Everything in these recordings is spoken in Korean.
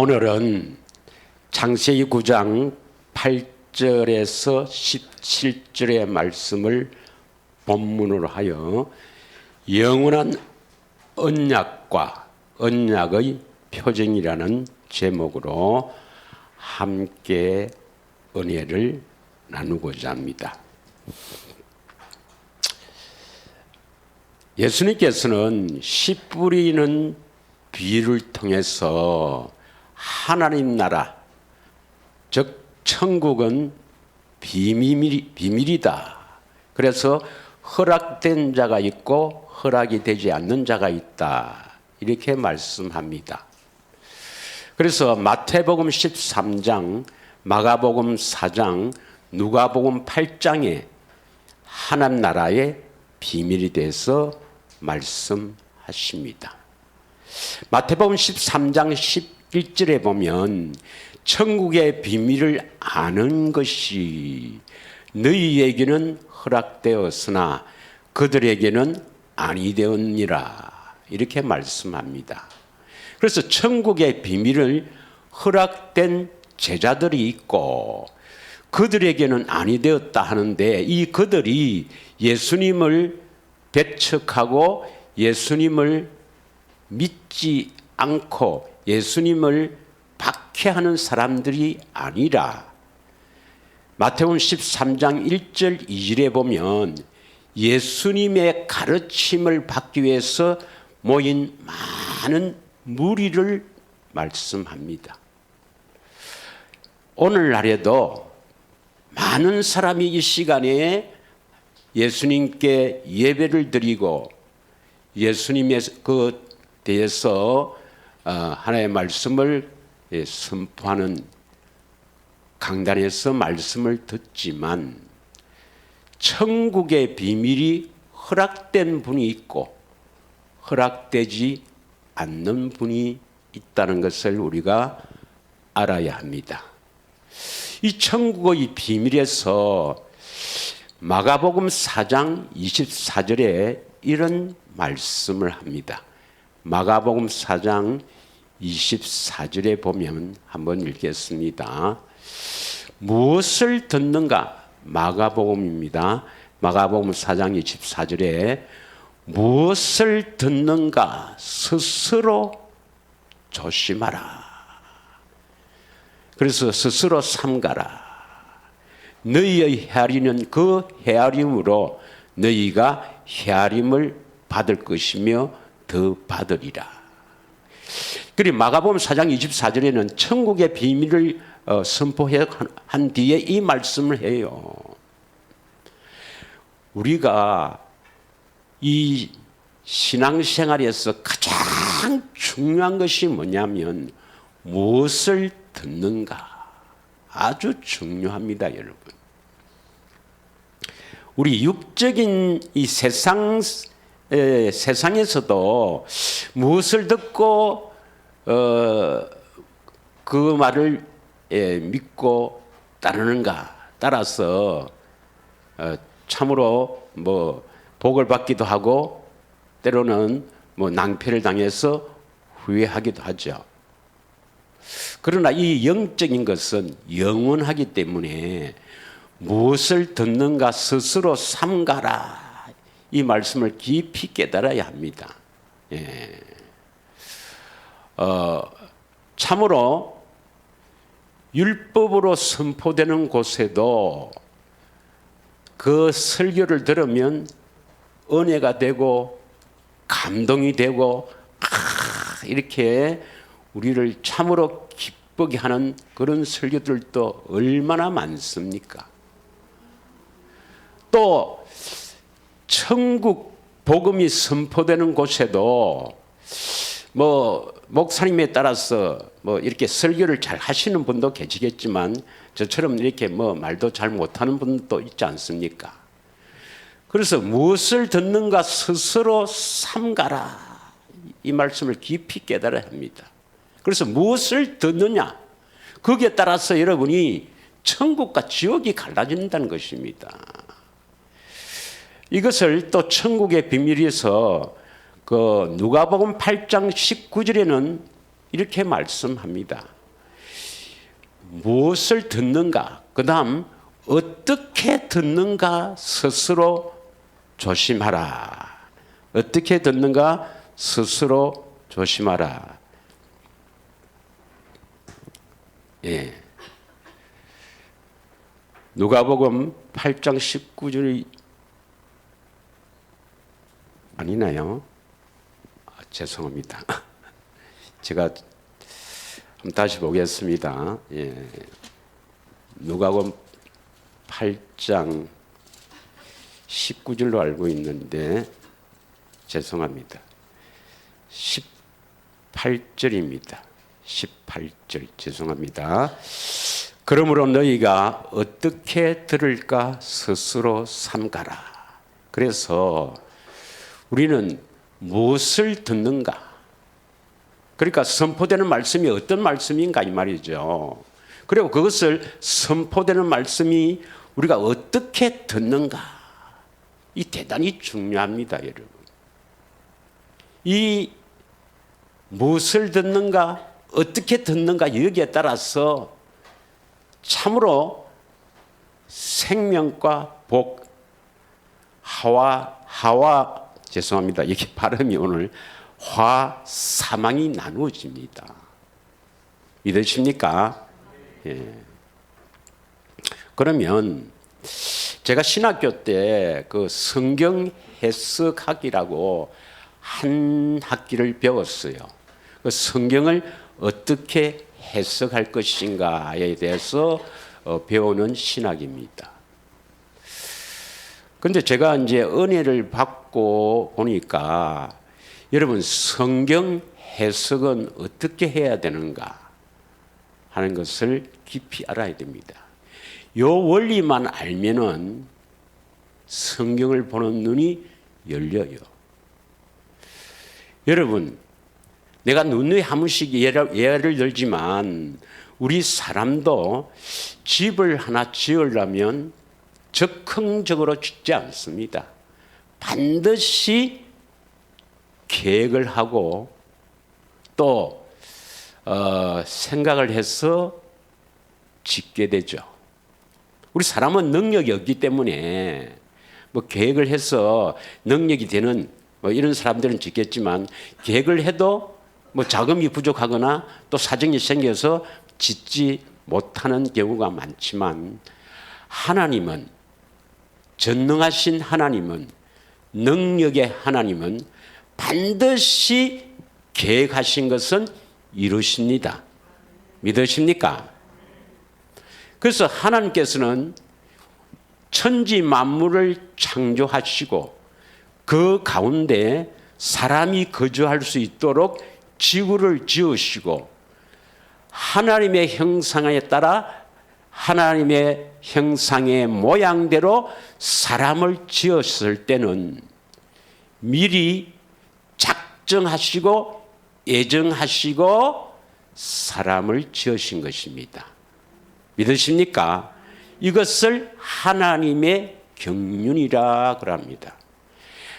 오늘은 창세기 9장 8절에서 17절의 말씀을 본문으로 하여 영원한 언약과 언약의 표징이라는 제목으로 함께 은혜를 나누고자 합니다. 예수님께서는 씨 뿌리는 비유를 통해서 하나님 나라, 즉 천국은 비밀이다. 그래서 허락된 자가 있고 허락이 되지 않는 자가 있다. 이렇게 말씀합니다. 그래서 마태복음 13장, 마가복음 4장, 누가복음 8장에 하나님 나라의 비밀에 대해서 말씀하십니다. 마태복음 13장 11절에 보면 천국의 비밀을 아는 것이 너희에게는 허락되었으나 그들에게는 아니 되었니라. 이렇게 말씀합니다. 그래서 천국의 비밀을 허락된 제자들이 있고 그들에게는 아니 되었다 하는데, 이 그들이 예수님을 배척하고 예수님을 믿지 않고 예수님을 박해하는 사람들이 아니라, 마태복음 13장 1절 2절에 보면 예수님의 가르침을 받기 위해서 모인 많은 무리를 말씀합니다. 오늘날에도 많은 사람이 이 시간에 예수님께 예배를 드리고 예수님에 대해서 하나님의 말씀을 선포하는 강단에서 말씀을 듣지만, 천국의 비밀이 허락된 분이 있고 허락되지 않는 분이 있다는 것을 우리가 알아야 합니다. 이 천국의 비밀에서 마가복음 4장 24절에 이런 말씀을 합니다. 마가복음 4장 24절에 보면 한번 읽겠습니다. 무엇을 듣는가? 마가복음입니다. 마가복음 4장 24절에 무엇을 듣는가? 스스로 조심하라. 그래서 스스로 삼가라. 너희의 헤아리는 그 헤아림으로 너희가 헤아림을 받을 것이며 더 받으리라. 그리고 마가복음 4장 24절에는 천국의 비밀을 선포한 뒤에 이 말씀을 해요. 우리가 이 신앙생활에서 가장 중요한 것이 뭐냐면 무엇을 듣는가. 아주 중요합니다, 여러분. 우리 육적인 이 세상에서도 무엇을 듣고 그 말을 믿고 따르는가 따라서 참으로 복을 받기도 하고 때로는 낭패를 당해서 후회하기도 하죠. 그러나 이 영적인 것은 영원하기 때문에 무엇을 듣는가 스스로 삼가라. 이 말씀을 깊이 깨달아야 합니다. 참으로 율법으로 선포되는 곳에도 그 설교를 들으면 은혜가 되고 감동이 되고 이렇게 우리를 참으로 기쁘게 하는 그런 설교들도 얼마나 많습니까? 또 천국 복음이 선포되는 곳에도 목사님에 따라서 이렇게 설교를 잘 하시는 분도 계시겠지만 저처럼 이렇게 말도 잘 못하는 분도 있지 않습니까? 그래서 무엇을 듣는가 스스로 삼가라. 이 말씀을 깊이 깨달아야 합니다. 그래서 무엇을 듣느냐, 거기에 따라서 여러분이 천국과 지옥이 갈라진다는 것입니다. 이것을 또 천국의 비밀에서 그 누가복음 8장 19절에는 이렇게 말씀합니다. 무엇을 듣는가, 그 다음 어떻게 듣는가 스스로 조심하라. 어떻게 듣는가 스스로 조심하라. 예. 누가복음 8장 19절이 아니나요? 죄송합니다. 제가 한번 다시 보겠습니다. 예. 누가복음 8장 19절로 알고 있는데 죄송합니다. 18절입니다. 18절 죄송합니다. 그러므로 너희가 어떻게 들을까 스스로 삼가라. 그래서 우리는 무엇을 듣는가? 그러니까 선포되는 말씀이 어떤 말씀인가 이 말이죠. 그리고 그것을 선포되는 말씀이 우리가 어떻게 듣는가? 이 대단히 중요합니다, 여러분. 이 무엇을 듣는가, 어떻게 듣는가 여기에 따라서 참으로 생명과 복, 하와 죄송합니다. 이게 발음이 오늘 화 사망이 나누어집니다. 믿으십니까? 예. 그러면 제가 신학교 때 그 성경 해석학이라고 한 학기를 배웠어요. 그 성경을 어떻게 해석할 것인가에 대해서 배우는 신학입니다. 근데 제가 이제 은혜를 받고 보니까 여러분 성경 해석은 어떻게 해야 되는가 하는 것을 깊이 알아야 됩니다. 요 원리만 알면은 성경을 보는 눈이 열려요. 여러분, 내가 누누이 한 번씩 예를 들지만 우리 사람도 집을 하나 지으려면 즉흥적으로 짓지 않습니다. 반드시 계획을 하고 또 생각을 해서 짓게 되죠. 우리 사람은 능력이 없기 때문에 뭐 계획을 해서 능력이 되는 뭐 이런 사람들은 짓겠지만 계획을 해도 뭐 자금이 부족하거나 또 사정이 생겨서 짓지 못하는 경우가 많지만 하나님은 전능하신 하나님은 능력의 하나님은 반드시 계획하신 것은 이루십니다. 믿으십니까? 그래서 하나님께서는 천지 만물을 창조하시고 그 가운데 사람이 거주할 수 있도록 지구를 지으시고 하나님의 형상에 따라 하나님의 형상의 모양대로 사람을 지었을 때는 미리 작정하시고 예정하시고 사람을 지으신 것입니다. 믿으십니까? 이것을 하나님의 경륜이라 그럽니다.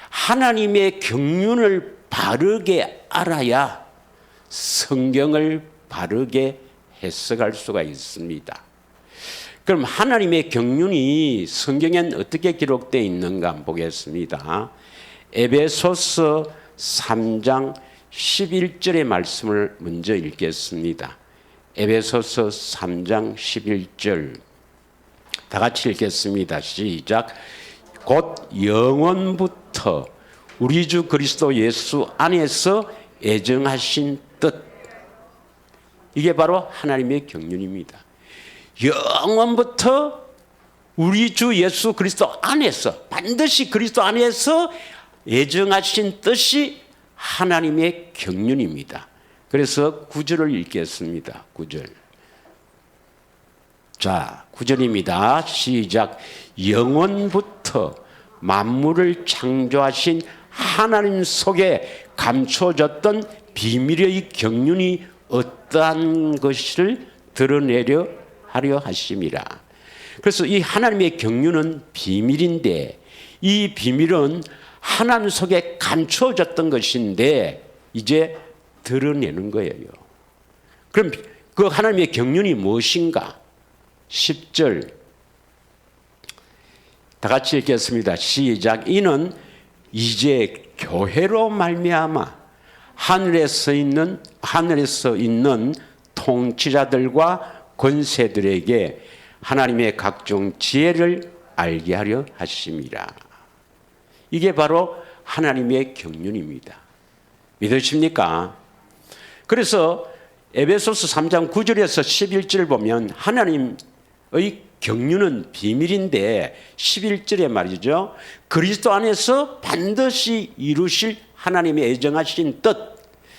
하나님의 경륜을 바르게 알아야 성경을 바르게 해석할 수가 있습니다. 그럼 하나님의 경륜이 성경엔 어떻게 기록되어 있는가 한번 보겠습니다. 에베소서 3장 11절의 말씀을 먼저 읽겠습니다. 에베소서 3장 11절 다 같이 읽겠습니다. 시작. 곧 영원부터 우리 주 그리스도 예수 안에서 예정하신 뜻. 이게 바로 하나님의 경륜입니다. 영원부터 우리 주 예수 그리스도 안에서 반드시 그리스도 안에서 예정하신 뜻이 하나님의 경륜입니다. 그래서 9절을 읽겠습니다. 9절. 자, 9절입니다. 시작. 영원부터 만물을 창조하신 하나님 속에 감춰졌던 비밀의 경륜이 어떠한 것을 드러내려 하려 하심이라. 그래서 이 하나님의 경륜은 비밀인데 이 비밀은 하나님 속에 감춰졌던 것인데 이제 드러내는 거예요. 그럼 그 하나님의 경륜이 무엇인가? 10절 다 같이 읽겠습니다. 시작. 이는 이제 교회로 말미암아 하늘에서 있는 통치자들과 권세들에게 하나님의 각종 지혜를 알게 하려 하심이라. 이게 바로 하나님의 경륜입니다. 믿으십니까? 그래서 에베소서 3장 9절에서 11절 보면 하나님의 경륜은 비밀인데 11절에 말이죠. 그리스도 안에서 반드시 이루실 하나님의 애정하신 뜻,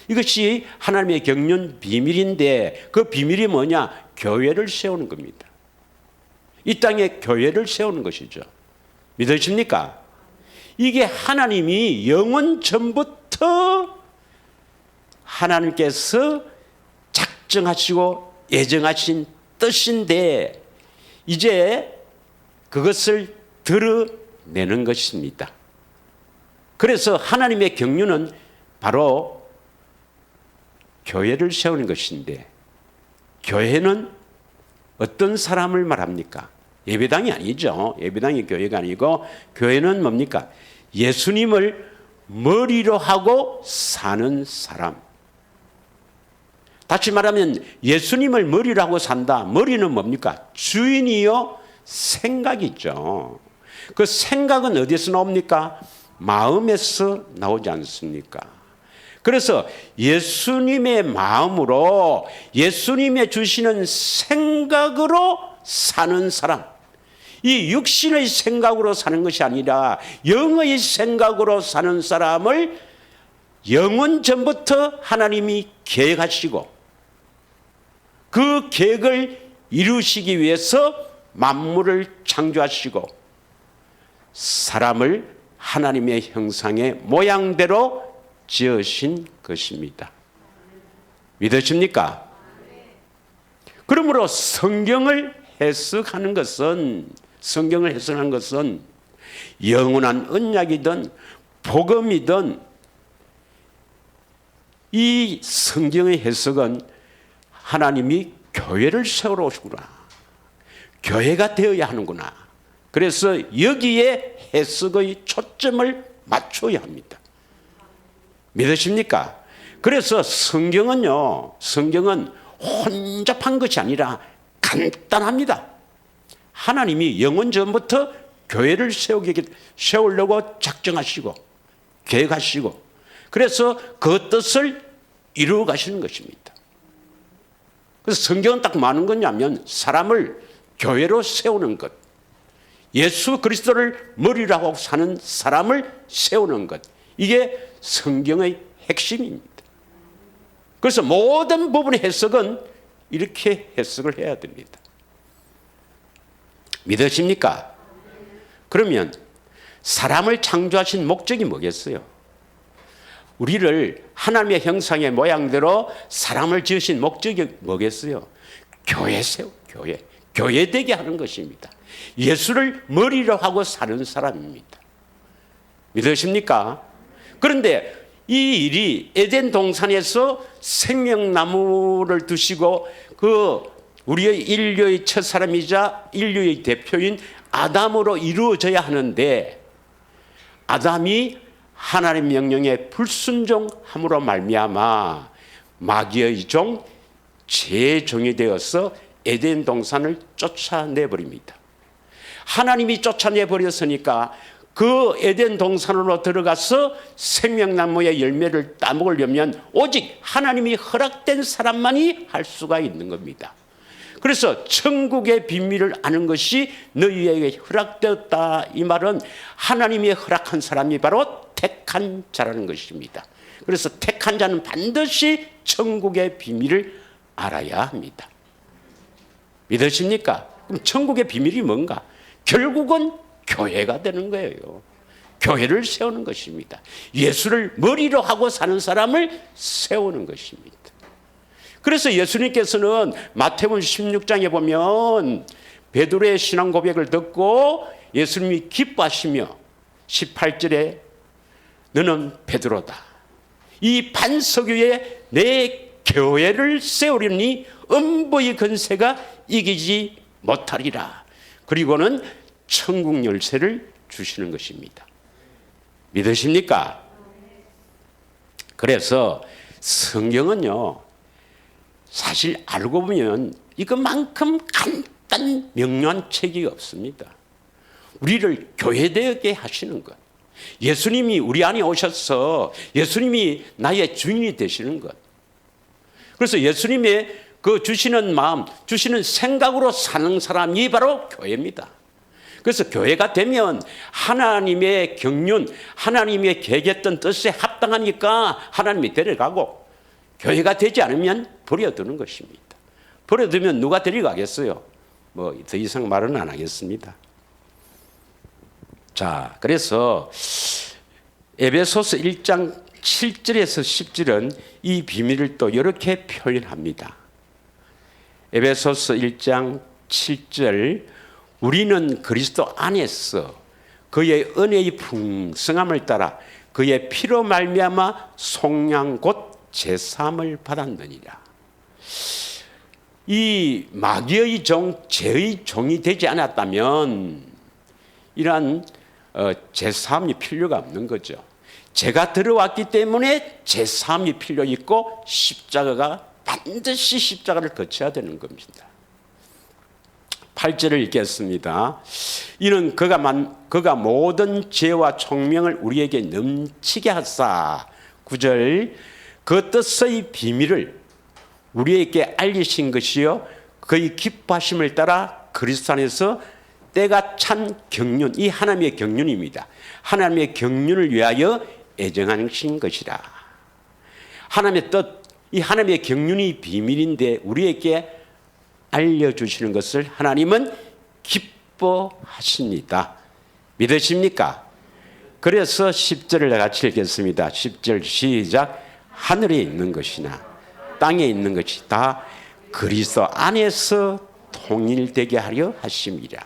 이것이 하나님의 경륜 비밀인데 그 비밀이 뭐냐? 교회를 세우는 겁니다. 이 땅에 교회를 세우는 것이죠. 믿으십니까? 이게 하나님이 영원 전부터 하나님께서 작정하시고 예정하신 뜻인데 이제 그것을 드러내는 것입니다. 그래서 하나님의 경륜은 바로 교회를 세우는 것인데 교회는 어떤 사람을 말합니까? 예배당이 아니죠. 예배당이 교회가 아니고 교회는 뭡니까? 예수님을 머리로 하고 사는 사람. 다시 말하면 예수님을 머리로 하고 산다. 머리는 뭡니까? 주인이요 생각이죠. 그 생각은 어디서 나옵니까? 마음에서 나오지 않습니까? 그래서 예수님의 마음으로 예수님의 주시는 생각으로 사는 사람, 이 육신의 생각으로 사는 것이 아니라 영의 생각으로 사는 사람을 영원 전부터 하나님이 계획하시고 그 계획을 이루시기 위해서 만물을 창조하시고 사람을 하나님의 형상의 모양대로 지으신 것입니다. 믿으십니까? 그러므로 성경을 해석하는 것은 영원한 언약이든 복음이든 이 성경의 해석은 하나님이 교회를 세우러 오시구나. 교회가 되어야 하는구나. 그래서 여기에 해석의 초점을 맞춰야 합니다. 믿으십니까? 그래서 성경은 혼잡한 것이 아니라 간단합니다. 하나님이 영원 전부터 교회를 세우려고 작정하시고 계획하시고 그래서 그 뜻을 이루어 가시는 것입니다. 그래서 성경은 딱 많은 거냐면 사람을 교회로 세우는 것, 예수 그리스도를 머리로 하고 사는 사람을 세우는 것, 이게 성경의 핵심입니다. 그래서 모든 부분의 해석은 이렇게 해석을 해야 됩니다. 믿으십니까? 그러면 사람을 창조하신 목적이 뭐겠어요? 우리를 하나님의 형상의 모양대로 사람을 지으신 목적이 뭐겠어요? 교회 되게 하는 것입니다. 예수를 머리로 하고 사는 사람입니다. 믿으십니까? 그런데 이 일이 에덴 동산에서 생명나무를 두시고 그 우리의 인류의 첫 사람이자 인류의 대표인 아담으로 이루어져야 하는데 아담이 하나님 명령에 불순종함으로 말미암아 마귀의 종 제종이 되어서 에덴 동산을 쫓아내버립니다. 하나님이 쫓아내버렸으니까 그 에덴 동산으로 들어가서 생명나무의 열매를 따먹으려면 오직 하나님이 허락된 사람만이 할 수가 있는 겁니다. 그래서 천국의 비밀을 아는 것이 너희에게 허락되었다. 이 말은 하나님이 허락한 사람이 바로 택한 자라는 것입니다. 그래서 택한 자는 반드시 천국의 비밀을 알아야 합니다. 믿으십니까? 그럼 천국의 비밀이 뭔가? 결국은 교회가 되는 거예요. 교회를 세우는 것입니다. 예수를 머리로 하고 사는 사람을 세우는 것입니다. 그래서 예수님께서는 마태복음 16장에 보면 베드로의 신앙 고백을 듣고 예수님이 기뻐하시며 18절에 너는 베드로다. 이 반석 위에 내 교회를 세우려니 음부의 권세가 이기지 못하리라. 그리고는 천국 열쇠를 주시는 것입니다. 믿으십니까? 그래서 성경은요, 사실 알고 보면 이것만큼 간단 명료한 책이 없습니다. 우리를 교회되게 하시는 것, 예수님이 우리 안에 오셔서 예수님이 나의 주인이 되시는 것, 그래서 예수님의 그 주시는 마음, 주시는 생각으로 사는 사람이 바로 교회입니다. 그래서 교회가 되면 하나님의 경륜, 하나님의 계획했던 뜻에 합당하니까 하나님이 데려가고, 교회가 되지 않으면 버려두는 것입니다. 버려두면 누가 데려가겠어요? 뭐 더 이상 말은 안 하겠습니다. 자, 그래서 에베소서 1장 7절에서 10절은 이 비밀을 또 이렇게 표현합니다. 에베소서 1장 7절, 우리는 그리스도 안에서 그의 은혜의 풍성함을 따라 그의 피로 말미암아 속량 곧 제사함을 받았느니라. 이 마귀의 종, 죄의 종이 되지 않았다면 이러한 제사함이 필요가 없는 거죠. 죄가 들어왔기 때문에 제사함이 필요 있고, 십자가가 반드시 십자가를 거쳐야 되는 겁니다. 8절을 읽겠습니다. 이는 그가 모든 죄와 총명을 우리에게 넘치게 하사, 9절, 그 뜻의 비밀을 우리에게 알리신 것이요 그의 기뻐하심을 따라 그리스도 안에서 때가 찬 경륜, 이 하나님의 경륜입니다. 하나님의 경륜을 위하여 애정하신 것이라. 하나님의 뜻, 이 하나님의 경륜이 비밀인데 우리에게 알려주시는 것을 하나님은 기뻐하십니다. 믿으십니까? 그래서 10절을 같이 읽겠습니다. 10절 시작. 하늘에 있는 것이나 땅에 있는 것이 다 그리스도 안에서 통일되게 하려 하심이라.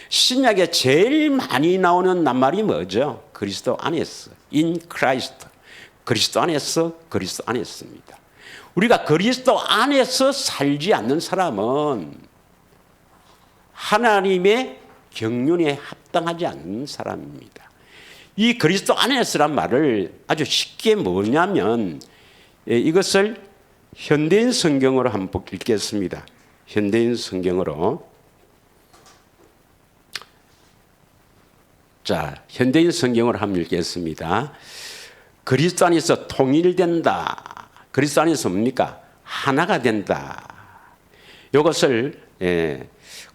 신약에 제일 많이 나오는 낱말이 뭐죠? 그리스도 안에서, in Christ. 그리스도 안에서, 그리스도 안에서입니다. 우리가 그리스도 안에서 살지 않는 사람은 하나님의 경륜에 합당하지 않는 사람입니다. 이 그리스도 안에서란 말을 아주 쉽게 뭐냐면, 이것을 현대인 성경으로 한번 읽겠습니다. 현대인 성경으로. 자, 현대인 성경으로 한번 읽겠습니다. 그리스도 안에서 통일된다. 그리스도 안에서 뭡니까? 하나가 된다. 이것을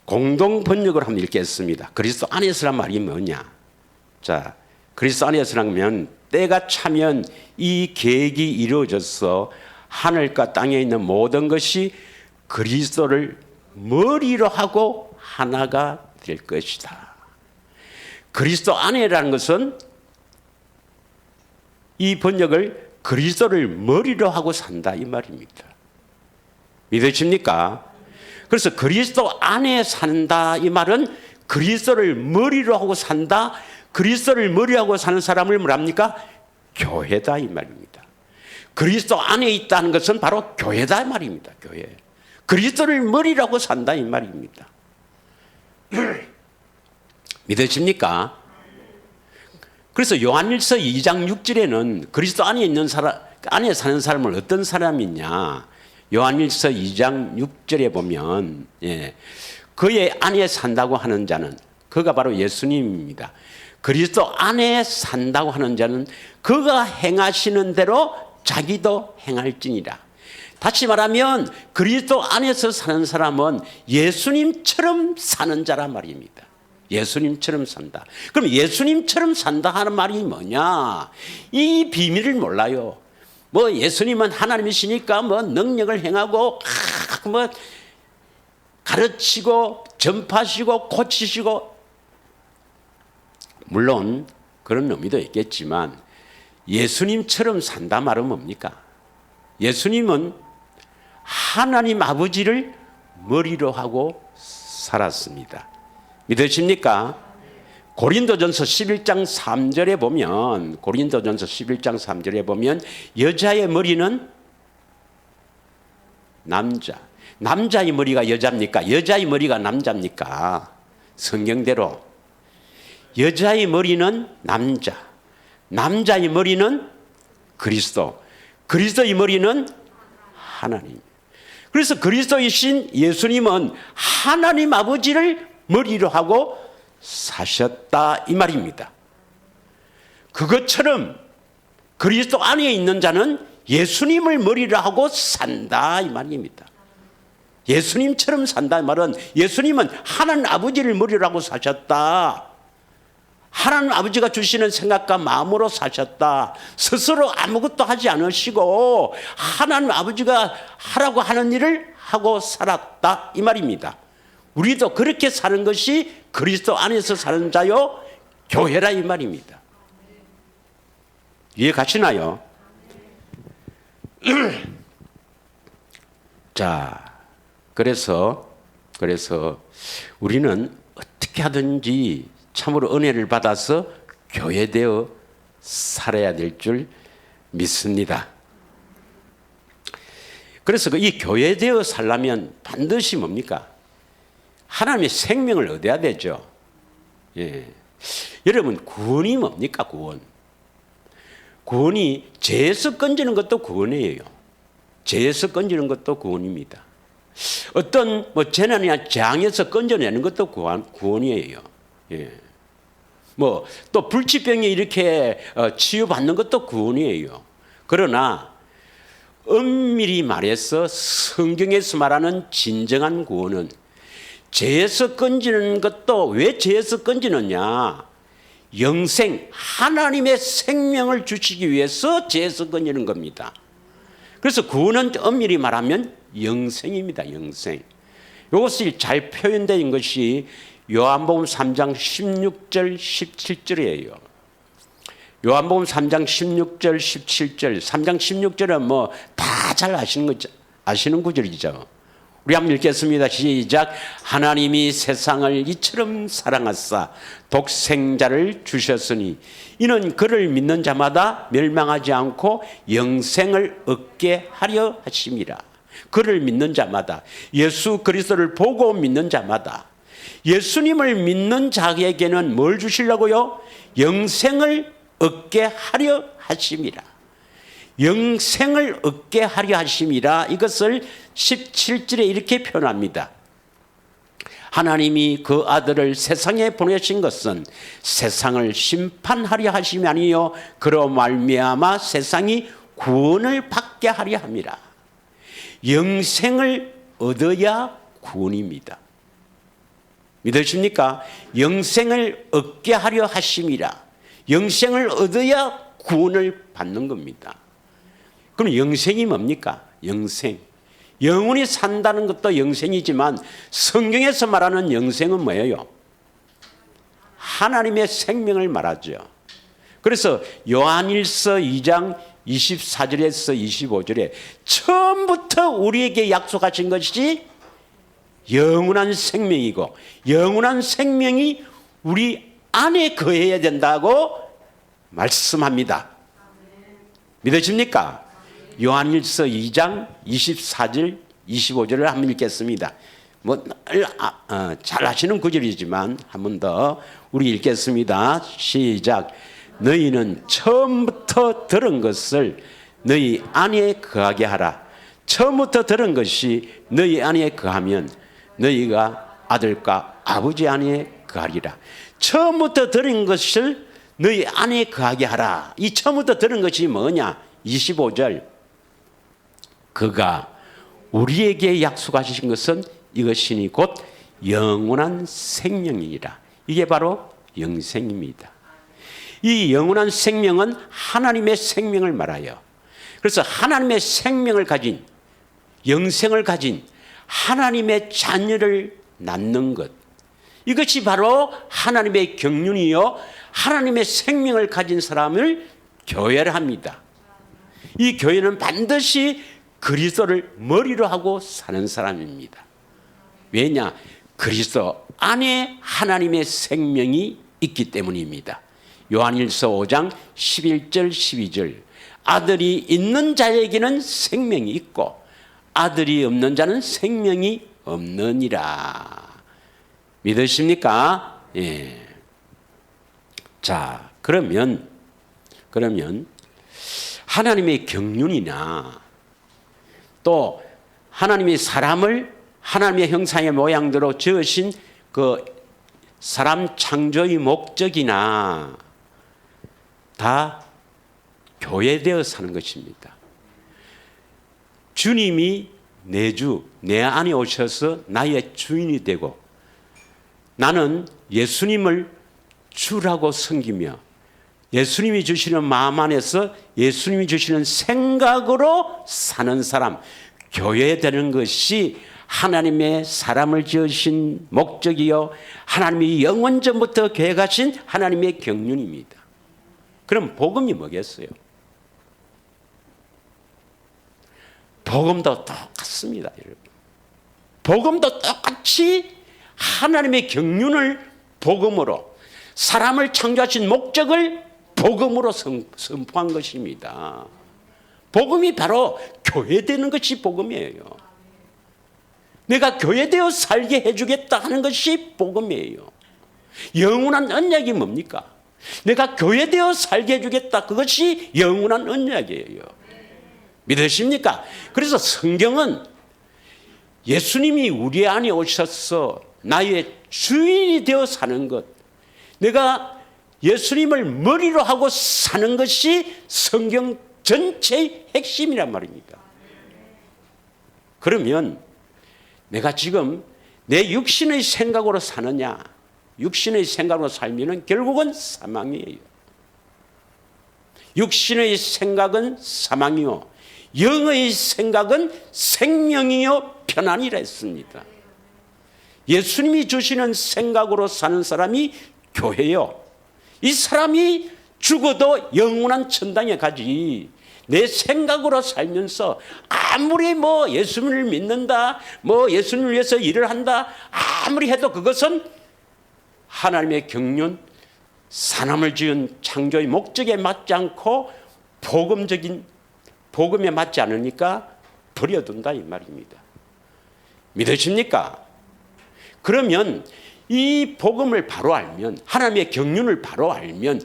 공동 번역으로 한번 읽겠습니다. 그리스도 안에서란 말이 뭐냐? 자, 그리스도 안에서라면 때가 차면 이 계획이 이루어져서 하늘과 땅에 있는 모든 것이 그리스도를 머리로 하고 하나가 될 것이다. 그리스도 안에라는 것은 이 번역을 그리스도를 머리로 하고 산다 이 말입니다. 믿으십니까? 그래서 그리스도 안에 산다 이 말은 그리스도를 머리로 하고 산다. 그리스도를 머리로 하고 사는 사람을 뭐랍니까? 교회다 이 말입니다. 그리스도 안에 있다는 것은 바로 교회다 이 말입니다. 교회. 그리스도를 머리로 하고 산다 이 말입니다. 믿으십니까? 그래서 요한일서 2장 6절에는 그리스도 안에 있는 사람, 안에 사는 사람은 어떤 사람이냐? 요한일서 2장 6절에 보면 그의 안에 산다고 하는 자는 그가 바로 예수님입니다. 그리스도 안에 산다고 하는 자는 그가 행하시는 대로 자기도 행할지니라. 다시 말하면 그리스도 안에서 사는 사람은 예수님처럼 사는 자란 말입니다. 예수님처럼 산다. 그럼 예수님처럼 산다 하는 말이 뭐냐? 이 비밀을 몰라요. 뭐 예수님은 하나님이시니까 뭐 능력을 행하고 뭐 가르치고 전파하시고 고치시고, 물론 그런 의미도 있겠지만 예수님처럼 산다 말은 뭡니까? 예수님은 하나님 아버지를 머리로 하고 살았습니다. 믿으십니까? 고린도전서 11장 3절에 보면, 고린도전서 11장 3절에 보면 여자의 머리는 남자. 남자의 머리가 여자입니까? 여자의 머리가 남자입니까? 성경대로 여자의 머리는 남자, 남자의 머리는 그리스도, 그리스도의 머리는 하나님. 그래서 그리스도이신 예수님은 하나님 아버지를 머리로 하고 사셨다 이 말입니다. 그것처럼 그리스도 안에 있는 자는 예수님을 머리로 하고 산다 이 말입니다. 예수님처럼 산다 이 말은 예수님은 하나님 아버지를 머리로 하고 사셨다. 하나님 아버지가 주시는 생각과 마음으로 사셨다. 스스로 아무것도 하지 않으시고 하나님 아버지가 하라고 하는 일을 하고 살았다 이 말입니다. 우리도 그렇게 사는 것이 그리스도 안에서 사는 자요 교회라 이 말입니다. 이해 가시나요? 자, 그래서 우리는 어떻게 하든지 참으로 은혜를 받아서 교회되어 살아야 될 줄 믿습니다. 그래서 이 교회되어 살려면 반드시 뭡니까? 하나님의 생명을 얻어야 되죠. 예. 여러분, 구원이 뭡니까? 구원이 죄에서 건지는 것도 구원이에요. 죄에서 건지는 것도 구원입니다. 어떤 재난이나 재앙에서 건져내는 것도 구원이에요. 예. 또 불치병에 이렇게 치유받는 것도 구원이에요. 그러나 엄밀히 말해서 성경에서 말하는 진정한 구원은 죄에서 건지는 것도 왜 죄에서 건지느냐? 영생, 하나님의 생명을 주시기 위해서 죄에서 건지는 겁니다. 그래서 구원은 엄밀히 말하면 영생입니다. 영생. 이것이 잘 표현된 것이 요한복음 3장 16절 17절이에요. 요한복음 3장 16절 17절 3장 16절은 다 잘 아시는 구절이죠. 우리 한번 읽겠습니다. 시작. 하나님이 세상을 이처럼 사랑하사 독생자를 주셨으니 이는 그를 믿는 자마다 멸망하지 않고 영생을 얻게 하려 하심이라. 그를 믿는 자마다, 예수 그리스도를 보고 믿는 자마다, 예수님을 믿는 자에게는 뭘 주시려고요? 영생을 얻게 하려 하심이라. 영생을 얻게 하려 하심이라. 이것을 17절에 이렇게 표현합니다. 하나님이 그 아들을 세상에 보내신 것은 세상을 심판하려 하심이 아니요 그로 말미암아 세상이 구원을 받게 하려 함이라. 영생을 얻어야 구원입니다. 믿으십니까? 영생을 얻게 하려 하심이라. 영생을 얻어야 구원을 받는 겁니다. 그럼 영생이 뭡니까? 영생. 영원히 산다는 것도 영생이지만 성경에서 말하는 영생은 뭐예요? 하나님의 생명을 말하죠. 그래서 요한일서 2장 24절에서 25절에 처음부터 우리에게 약속하신 것이 영원한 생명이고 영원한 생명이 우리 안에 거해야 된다고 말씀합니다. 믿으십니까? 요한일서 2장 24절 25절을 한번 읽겠습니다. 잘 아시는 구절이지만 한 번 더 우리 읽겠습니다. 시작. 너희는 처음부터 들은 것을 너희 안에 거하게 하라. 처음부터 들은 것이 너희 안에 거하면 너희가 아들과 아버지 안에 거하리라. 처음부터 들은 것을 너희 안에 거하게 하라. 이 처음부터 들은 것이 뭐냐? 25절. 그가 우리에게 약속하신 것은 이것이니 곧 영원한 생명이니라. 이게 바로 영생입니다. 이 영원한 생명은 하나님의 생명을 말하여. 그래서 하나님의 생명을 가진, 영생을 가진 하나님의 자녀를 낳는 것, 이것이 바로 하나님의 경륜이요 하나님의 생명을 가진 사람을 교회를 합니다. 이 교회는 반드시 그리스도를 머리로 하고 사는 사람입니다. 왜냐? 그리스도 안에 하나님의 생명이 있기 때문입니다. 요한일서 5장 11절 12절. 아들이 있는 자에게는 생명이 있고 아들이 없는 자는 생명이 없느니라. 믿으십니까? 예. 자, 그러면 하나님의 경륜이나 또 하나님이 사람을 하나님의 형상의 모양대로 지으신 그 사람 창조의 목적이나 다 교회되어 사는 것입니다. 주님이 내 주, 내 안에 오셔서 나의 주인이 되고 나는 예수님을 주라고 섬기며 예수님이 주시는 마음 안에서 예수님이 주시는 생각으로 사는 사람, 교회되는 것이 하나님의 사람을 지으신 목적이요 하나님이 영원 전부터 계획하신 하나님의 경륜입니다. 그럼 복음이 뭐겠어요? 복음도 똑같습니다, 여러분. 복음도 똑같이 하나님의 경륜을 복음으로 사람을 창조하신 목적을 복음으로 선포한 것입니다. 복음이 바로 교회되는 것이 복음이에요. 내가 교회되어 살게 해주겠다 하는 것이 복음이에요. 영원한 언약이 뭡니까? 내가 교회되어 살게 해주겠다. 그것이 영원한 언약이에요. 믿으십니까? 그래서 성경은 예수님이 우리 안에 오셔서 나의 주인이 되어 사는 것, 내가 예수님을 머리로 하고 사는 것이 성경 전체의 핵심이란 말입니다. 그러면 내가 지금 내 육신의 생각으로 사느냐, 육신의 생각으로 살면 결국은 사망이에요. 육신의 생각은 사망이요 영의 생각은 생명이요 편안이라 했습니다. 예수님이 주시는 생각으로 사는 사람이 교회요. 이 사람이 죽어도 영원한 천당에 가지. 내 생각으로 살면서 아무리 예수님을 믿는다, 예수님을 위해서 일을 한다, 아무리 해도 그것은 하나님의 경륜, 사람을 지은 창조의 목적에 맞지 않고 복음에 맞지 않으니까 버려둔다 이 말입니다. 믿으십니까? 그러면 이 복음을 바로 알면, 하나님의 경륜을 바로 알면,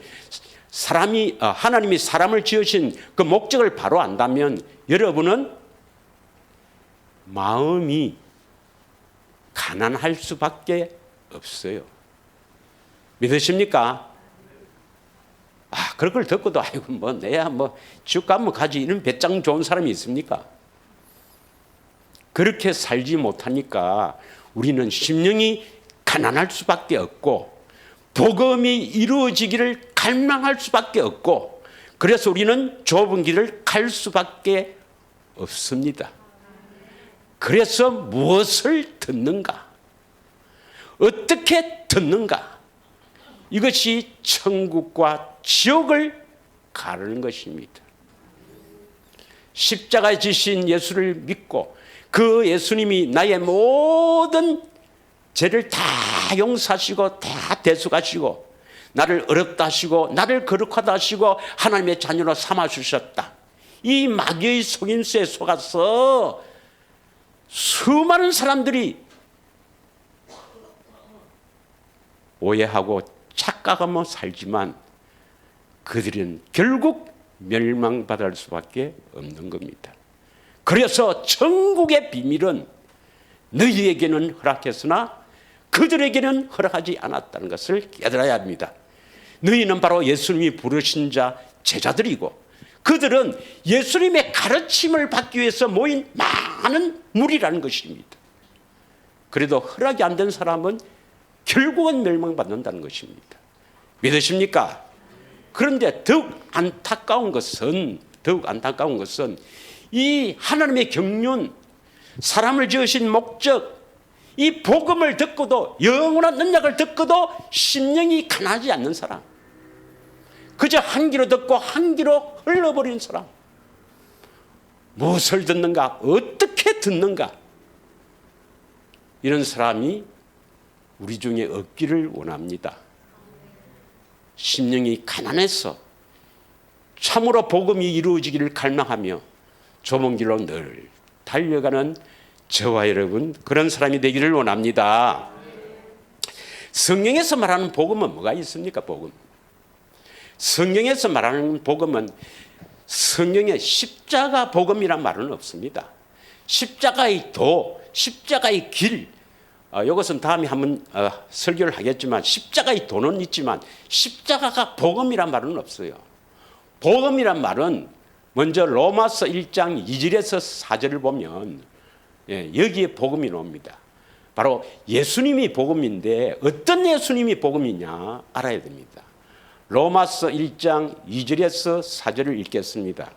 하나님이 사람을 지으신 그 목적을 바로 안다면 여러분은 마음이 가난할 수밖에 없어요. 믿으십니까? 그런 걸 듣고도 아이고 내야 지옥 가면 가지 이런 배짱 좋은 사람이 있습니까? 그렇게 살지 못하니까 우리는 심령이 가난할 수밖에 없고 복음이 이루어지기를 갈망할 수밖에 없고 그래서 우리는 좁은 길을 갈 수밖에 없습니다. 그래서 무엇을 듣는가? 어떻게 듣는가? 이것이 천국과 지옥을 가르는 것입니다. 십자가에 지신 예수를 믿고 그 예수님이 나의 모든 죄를 다 용서하시고 다 대속하시고 나를 어렵다 하시고 나를 거룩하다 하시고 하나님의 자녀로 삼아주셨다. 이 마귀의 속임수에 속아서 수많은 사람들이 오해하고 착각하며 살지만 그들은 결국 멸망받을 수밖에 없는 겁니다. 그래서 천국의 비밀은 너희에게는 허락했으나 그들에게는 허락하지 않았다는 것을 깨달아야 합니다. 너희는 바로 예수님이 부르신 자 제자들이고 그들은 예수님의 가르침을 받기 위해서 모인 많은 무리라는 것입니다. 그래도 허락이 안 된 사람은 결국은 멸망받는다는 것입니다. 믿으십니까? 그런데 더욱 안타까운 것은 이 하나님의 경륜, 사람을 지으신 목적, 이 복음을 듣고도 영원한 언약을 듣고도 심령이 가난하지 않는 사람, 그저 한 귀로 듣고 한 귀로 흘러버리는 사람, 무엇을 듣는가, 어떻게 듣는가, 이런 사람이 우리 중에 없기를 원합니다. 심령이 가난해서 참으로 복음이 이루어지기를 갈망하며 좁은 길로 늘 달려가는 저와 여러분, 그런 사람이 되기를 원합니다. 성경에서 말하는 복음은 뭐가 있습니까? 복음. 성경에서 말하는 복음은 성경에 십자가 복음이란 말은 없습니다. 십자가의 도, 십자가의 길, 이것은 다음에 한번 설교를 하겠지만 십자가의 도는 있지만 십자가가 복음이란 말은 없어요. 복음이란 말은 먼저 로마서 1장 2절에서 4절을 보면 여기에 복음이 나옵니다. 바로 예수님이 복음인데 어떤 예수님이 복음이냐 알아야 됩니다. 로마서 1장 2절에서 4절을 읽겠습니다.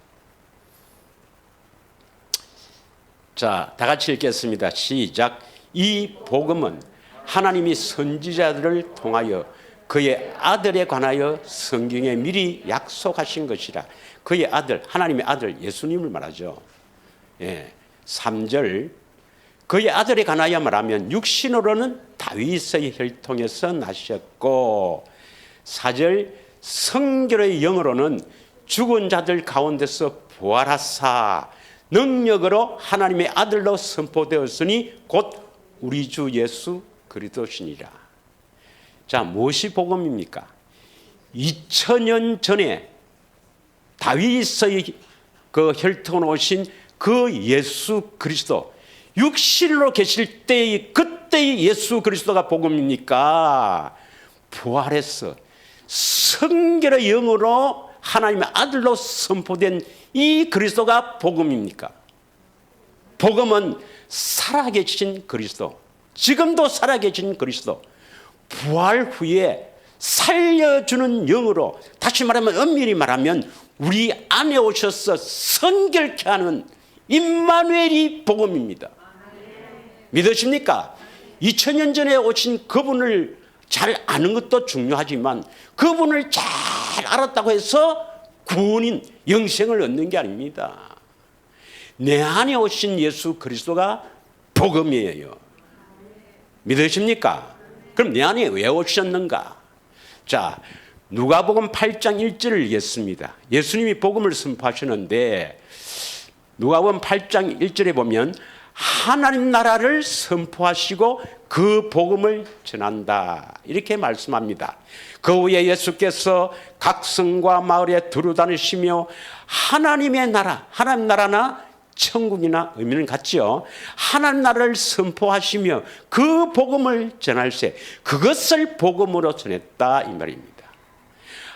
자, 다 같이 읽겠습니다. 시작. 이 복음은 하나님이 선지자들을 통하여 그의 아들에 관하여 성경에 미리 약속하신 것이라. 그의 아들, 하나님의 아들 예수님을 말하죠. 3절. 그의 아들에 관하여 말하면 육신으로는 다윗의 혈통에서 나셨고, 4절. 성결의 영으로는 죽은 자들 가운데서 부활하사 능력으로 하나님의 아들로 선포되었으니 곧 우리 주 예수 그리스도시니라. 자, 무엇이 복음입니까? 2000년 전에 다윗의 그 혈통으로 오신 그 예수 그리스도, 육신으로 계실 때의 그때의 예수 그리스도가 복음입니까? 부활해서 성결의 영으로 하나님의 아들로 선포된 이 그리스도가 복음입니까? 복음은 살아계신 그리스도, 지금도 살아계신 그리스도, 부활 후에 살려주는 영으로, 다시 말하면 엄밀히 말하면 우리 안에 오셔서 성결케 하는 임마누엘이 복음입니다. 믿으십니까? 2000년 전에 오신 그분을 잘 아는 것도 중요하지만 그분을 잘 알았다고 해서 구원인 영생을 얻는 게 아닙니다. 내 안에 오신 예수 그리스도가 복음이에요. 믿으십니까? 그럼 내 안에 왜 오셨는가? 자, 누가복음 8장 1절을 읽겠습니다. 예수님이 복음을 선포하시는데 누가복음 8장 1절에 보면 하나님 나라를 선포하시고 그 복음을 전한다, 이렇게 말씀합니다. 그 후에 예수께서 각 성과 마을에 두루다니시며 하나님의 나라, 하나님 나라나 천국이나 의미는 같죠. 하나님 나라를 선포하시며 그 복음을 전할세, 그것을 복음으로 전했다, 이 말입니다.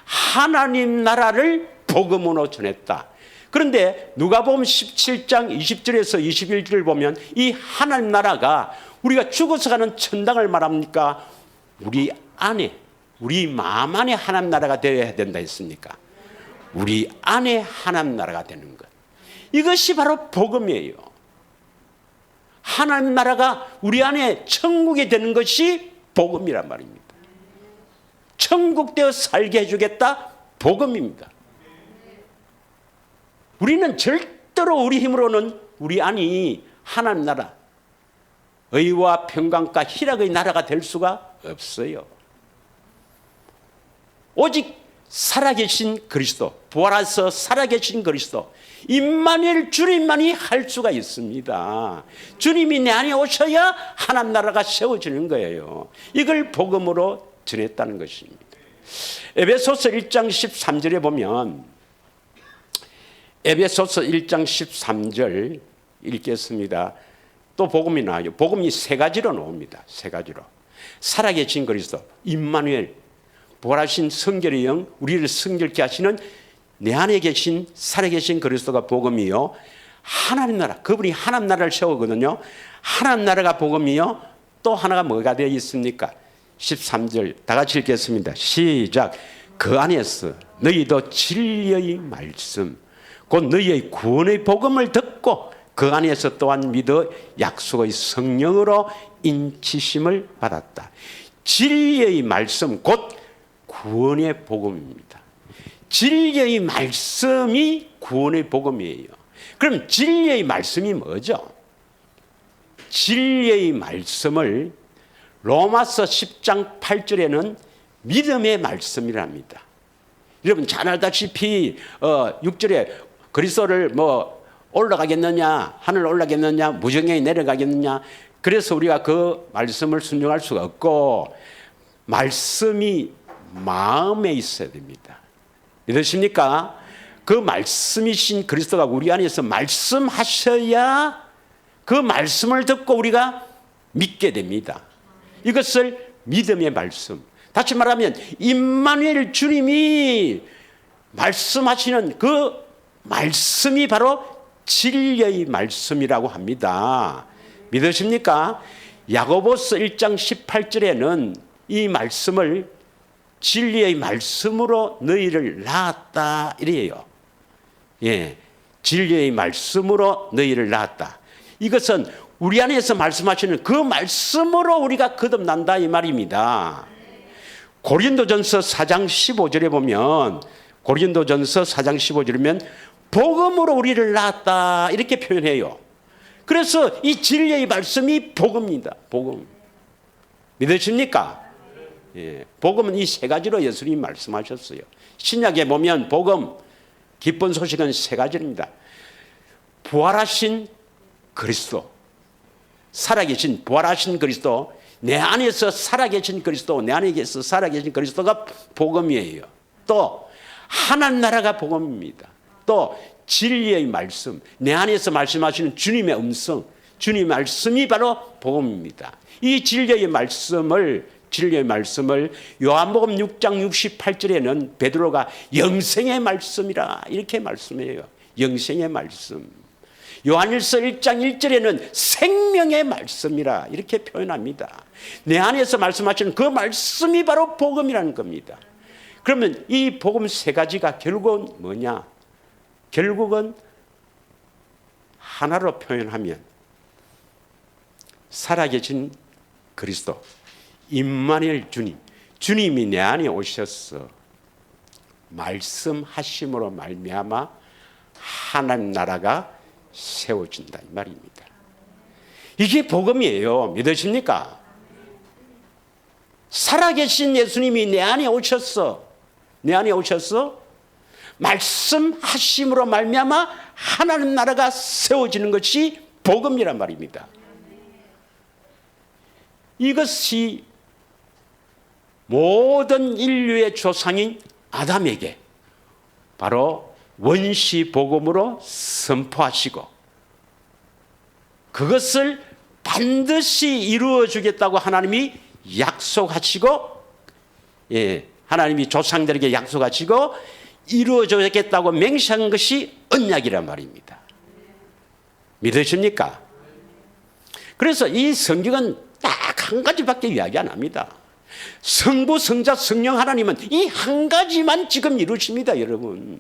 하나님 나라를 복음으로 전했다. 그런데 누가복음 17장 20절에서 21절을 보면 이 하나님 나라가 우리가 죽어서 가는 천당을 말합니까? 우리 안에, 우리 마음 안에 하나님 나라가 되어야 된다 했습니까? 우리 안에 하나님 나라가 되는 것, 이것이 바로 복음이에요. 하나님 나라가 우리 안에 천국이 되는 것이 복음이란 말입니다. 천국 되어 살게 해주겠다, 복음입니다. 우리는 절대로 우리 힘으로는 우리 안이 하나님 나라, 의와 평강과 희락의 나라가 될 수가 없어요. 오직 살아계신 그리스도, 부활해서 살아계신 그리스도, 임마누엘 주님만이 할 수가 있습니다. 주님이 내 안에 오셔야 하나님 나라가 세워지는 거예요. 이걸 복음으로 전했다는 것입니다. 에베소서 1장 13절에 보면, 에베소서 1장 13절 읽겠습니다. 또 복음이 나와요. 복음이 세 가지로 나옵니다. 세 가지로. 살아계신 그리스도, 임마누엘, 부활하신 성결의 영, 우리를 성결케 하시는 내 안에 계신 살아계신 그리스도가 복음이요. 하나님 나라, 그분이 하나님 나라를 세우거든요. 하나님 나라가 복음이요. 또 하나가 뭐가 되어 있습니까? 13절 다 같이 읽겠습니다. 시작. 그 안에서 너희도 진리의 말씀, 곧 너희의 구원의 복음을 듣고 그 안에서 또한 믿어 약속의 성령으로 인치심을 받았다. 진리의 말씀, 곧 구원의 복음입니다. 진리의 말씀이 구원의 복음이에요. 그럼 진리의 말씀이 뭐죠? 진리의 말씀을 로마서 10장 8절에는 믿음의 말씀이랍니다. 여러분 잘 알다시피 6절에 그리스도를 올라가겠느냐, 하늘 올라가겠느냐, 무정령이 내려가겠느냐. 그래서 우리가 그 말씀을 순종할 수가 없고 말씀이 마음에 있어야 됩니다. 믿으십니까? 그 말씀이신 그리스도가 우리 안에서 말씀하셔야 그 말씀을 듣고 우리가 믿게 됩니다. 이것을 믿음의 말씀. 다시 말하면 임마누엘 주님이 말씀하시는 그 말씀이 바로 진리의 말씀이라고 합니다. 믿으십니까? 야고보서 1장 18절에는 이 말씀을 진리의 말씀으로 너희를 낳았다 이래요. 예, 진리의 말씀으로 너희를 낳았다. 이것은 우리 안에서 말씀하시는 그 말씀으로 우리가 거듭난다 이 말입니다. 고린도전서 4장 15절에 보면 고린도전서 4장 15절이면 복음으로 우리를 낳았다 이렇게 표현해요. 그래서 이 진리의 말씀이 복음입니다. 복음. 믿으십니까? 예, 복음은 이 세 가지로 예수님이 말씀하셨어요. 신약에 보면 복음, 기쁜 소식은 세 가지입니다. 부활하신 그리스도, 살아계신 부활하신 그리스도, 내 안에서 살아계신 그리스도, 내 안에서 살아계신 그리스도가 복음이에요. 또 하나님 나라가 복음입니다. 또 진리의 말씀, 내 안에서 말씀하시는 주님의 음성, 주님의 말씀이 바로 복음입니다. 이 진리의 말씀을 요한복음 6장 68절에는 베드로가 영생의 말씀이라 이렇게 말씀해요. 영생의 말씀. 요한일서 1장 1절에는 생명의 말씀이라 이렇게 표현합니다. 내 안에서 말씀하시는 그 말씀이 바로 복음이라는 겁니다. 그러면 이 복음 세 가지가 결국은 뭐냐? 결국은 하나로 표현하면 살아계신 그리스도, 임마누엘 주님, 주님이 내 안에 오셔서 말씀하심으로 말미암아 하나님 나라가 세워진다 이 말입니다. 이게 복음이에요. 믿으십니까? 살아계신 예수님이 내 안에 오셔서 말씀하심으로 말미암아 하나님 나라가 세워지는 것이 복음이란 말입니다. 이것이 모든 인류의 조상인 아담에게 바로 원시 복음으로 선포하시고 그것을 반드시 이루어 주겠다고 하나님이 약속하시고, 예, 하나님이 조상들에게 약속하시고 이루어 주겠다고 맹세한 것이 언약이란 말입니다. 믿으십니까? 그래서 이 성경은 딱 한 가지밖에 이야기 안 합니다. 성부, 성자, 성령 하나님은 이 한 가지만 지금 이루십니다, 여러분.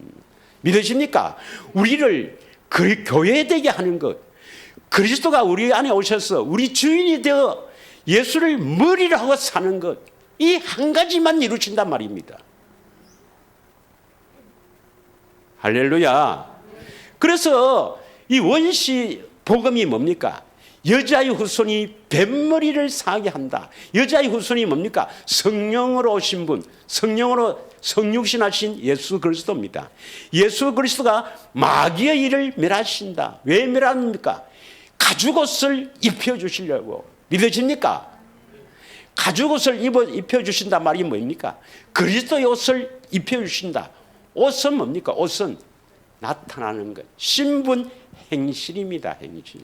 믿으십니까? 우리를 교회되게 하는 것, 그리스도가 우리 안에 오셔서 우리 주인이 되어 예수를 머리로 하고 사는 것, 이 한 가지만 이루신단 말입니다. 할렐루야. 그래서 이 원시 복음이 뭡니까? 여자의 후손이 뱃머리를 상하게 한다. 여자의 후손이 뭡니까? 성령으로 오신 분, 성령으로 성육신하신 예수 그리스도입니다. 예수 그리스도가 마귀의 일을 멸하신다. 왜 멸합니까? 가죽옷을 입혀주시려고. 믿으십니까? 가죽옷을 입혀주신단 말이 뭡니까? 그리스도의 옷을 입혀주신다. 옷은 뭡니까? 옷은 나타나는 것. 신분 행실입니다. 행실.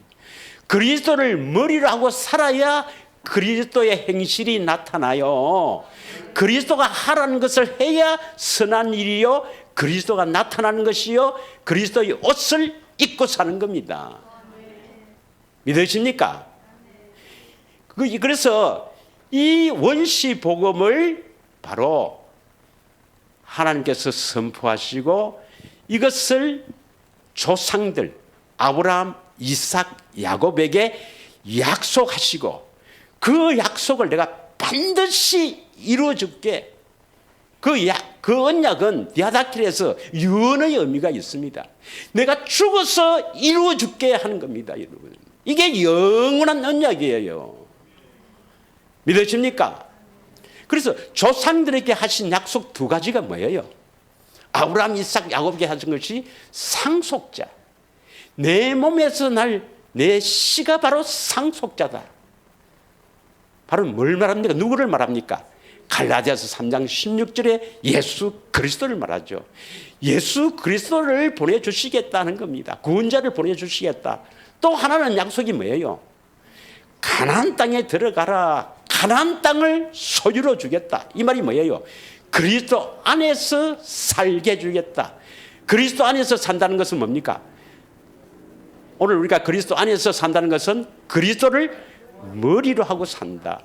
그리스도를 머리로 하고 살아야 그리스도의 행실이 나타나요. 그리스도가 하라는 것을 해야 선한 일이요, 그리스도가 나타나는 것이요, 그리스도의 옷을 입고 사는 겁니다. 믿으십니까? 그래서 이 원시 복음을 바로 하나님께서 선포하시고 이것을 조상들 아브라함, 이삭, 야곱에게 약속하시고 그 약속을 내가 반드시 이루어줄게. 그 언약은 디아다킬에서 유언의 의미가 있습니다. 내가 죽어서 이루어줄게 하는 겁니다, 여러분. 이게 영원한 언약이에요. 믿으십니까? 그래서 조상들에게 하신 약속 두 가지가 뭐예요? 아브라함, 이삭, 야곱에게 하신 것이 상속자. 내 몸에서 날 내 씨가 바로 상속자다. 바로 뭘 말합니까? 누구를 말합니까? 갈라디아서 3장 16절에 예수 그리스도를 말하죠. 예수 그리스도를 보내주시겠다는 겁니다. 구원자를 보내주시겠다. 또 하나는 약속이 뭐예요? 가나안 땅에 들어가라. 가나안 땅을 소유로 주겠다. 이 말이 뭐예요? 그리스도 안에서 살게 해주겠다. 그리스도 안에서 산다는 것은 뭡니까? 오늘 우리가 그리스도 안에서 산다는 것은 그리스도를 머리로 하고 산다.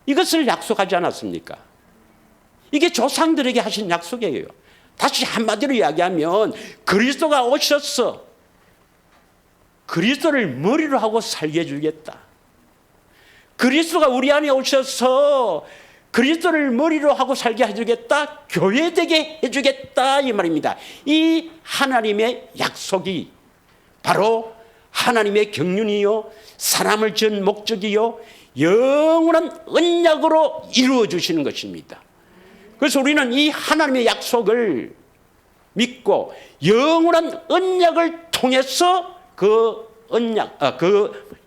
이것을 약속하지 않았습니까? 이게 조상들에게 하신 약속이에요. 다시 한마디로 이야기하면 그리스도가 오셔서 그리스도를 머리로 하고 살게 해주겠다. 그리스도가 우리 안에 오셔서 그리스도를 머리로 하고 살게 해주겠다. 교회되게 해주겠다. 이 말입니다. 이 하나님의 약속이 바로 하나님의 경륜이요, 사람을 지은 목적이요, 영원한 언약으로 이루어 주시는 것입니다. 그래서 우리는 이 하나님의 약속을 믿고 영원한 언약을 통해서 그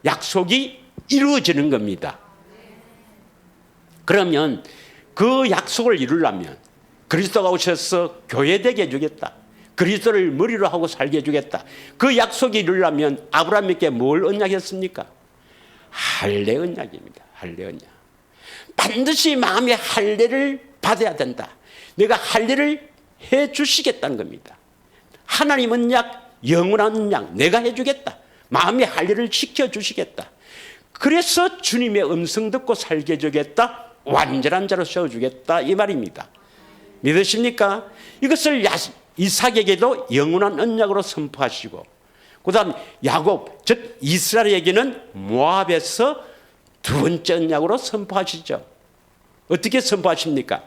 약속이 이루어지는 겁니다. 그러면 그 약속을 이루려면 그리스도가 오셔서 교회되게 해주겠다. 그리스도를 머리로 하고 살게 해주겠다. 그 약속이 이루려면 아브라함에게 뭘 언약했습니까? 할례 언약입니다. 할례 언약. 반드시 마음의 할례를 받아야 된다. 내가 할례를 해 주시겠다는 겁니다. 하나님 언약, 영원한 언약, 내가 해주겠다. 마음의 할례를 지켜주시겠다. 그래서 주님의 음성 듣고 살게 해주겠다. 완전한 자로 세워주겠다. 이 말입니다. 믿으십니까? 이것을 이삭에게도 영원한 언약으로 선포하시고, 그 다음 야곱, 즉 이스라엘에게는 모압에서 두 번째 언약으로 선포하시죠. 어떻게 선포하십니까?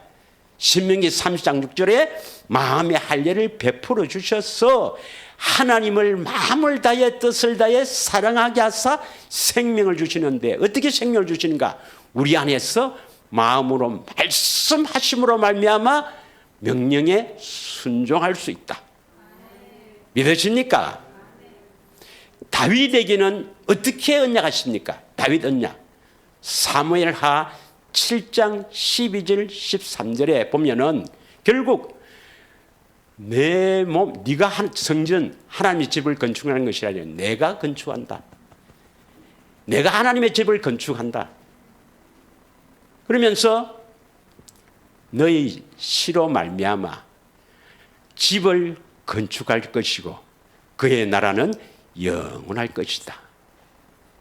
신명기 30장 6절에 마음의 할례를 베풀어 주셔서 하나님을 마음을 다해 뜻을 다해 사랑하게 하사 생명을 주시는데, 어떻게 생명을 주시는가? 우리 안에서 마음으로 말씀하심으로 말미암아 명령에 순종할 수 있다. 믿으십니까? 다윗에게는 어떻게 언약하십니까? 다윗 언약 사무엘하 7장 12절 13절에 보면은 결국 내 몸, 네가 성전 하나님의 집을 건축하는 것이 아니라 내가 건축한다. 내가 하나님의 집을 건축한다. 그러면서 너희 씨로 말미암아 집을 건축할 것이고 그의 나라는 영원할 것이다.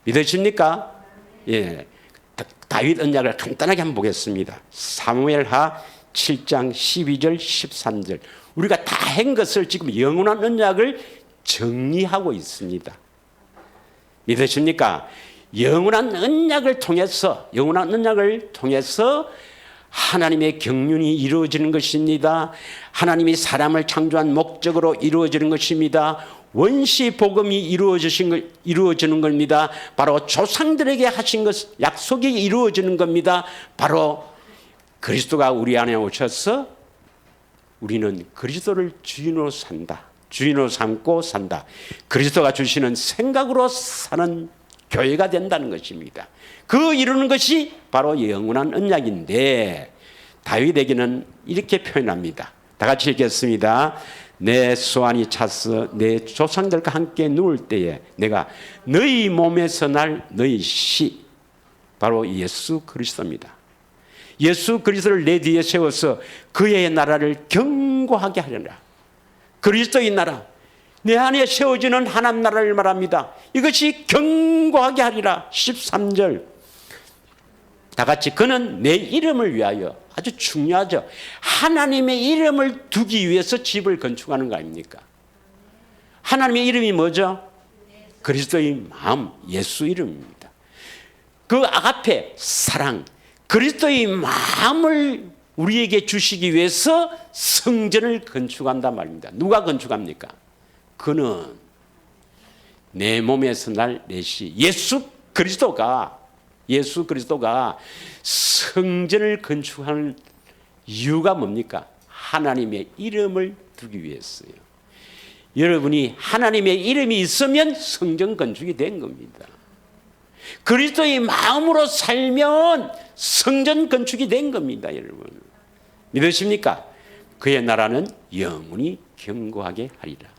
믿으십니까? 예. 다윗 언약을 간단하게 한번 보겠습니다. 사무엘하 7장 12절 13절. 우리가 다 한 것을 지금 영원한 언약을 정리하고 있습니다. 믿으십니까? 영원한 언약을 통해서 하나님의 경륜이 이루어지는 것입니다. 하나님이 사람을 창조한 목적으로 이루어지는 것입니다. 원시 복음이 이루어지는 겁니다. 바로 조상들에게 하신 것, 약속이 이루어지는 겁니다. 바로 그리스도가 우리 안에 오셔서 우리는 그리스도를 주인으로 산다. 주인으로 삼고 산다. 그리스도가 주시는 생각으로 사는 교회가 된다는 것입니다. 그 이루는 것이 바로 영원한 언약인데, 다윗에게는 이렇게 표현합니다. 다 같이 읽겠습니다. 내 소환이 차서 내 조상들과 함께 누울 때에 내가 너희 몸에서 날 너희 씨, 바로 예수 그리스도입니다. 예수 그리스도를 내 뒤에 세워서 그의 나라를 견고하게 하려라. 그리스도의 나라, 내 안에 세워지는 하나님 나라를 말합니다. 이것이 견고하게 하리라. 13절. 다 같이 그는 내 이름을 위하여, 아주 중요하죠. 하나님의 이름을 두기 위해서 집을 건축하는 거 아닙니까? 하나님의 이름이 뭐죠? 그리스도의 마음, 예수 이름입니다. 그 앞에 사랑, 그리스도의 마음을 우리에게 주시기 위해서 성전을 건축한단 말입니다. 누가 건축합니까? 그는 내 몸에서 날 내시 예수 그리스도가 성전을 건축하는 이유가 뭡니까? 하나님의 이름을 두기 위해서요. 여러분이 하나님의 이름이 있으면 성전 건축이 된 겁니다. 그리스도의 마음으로 살면 성전 건축이 된 겁니다, 여러분. 믿으십니까? 그의 나라는 영원히 견고하게 하리라.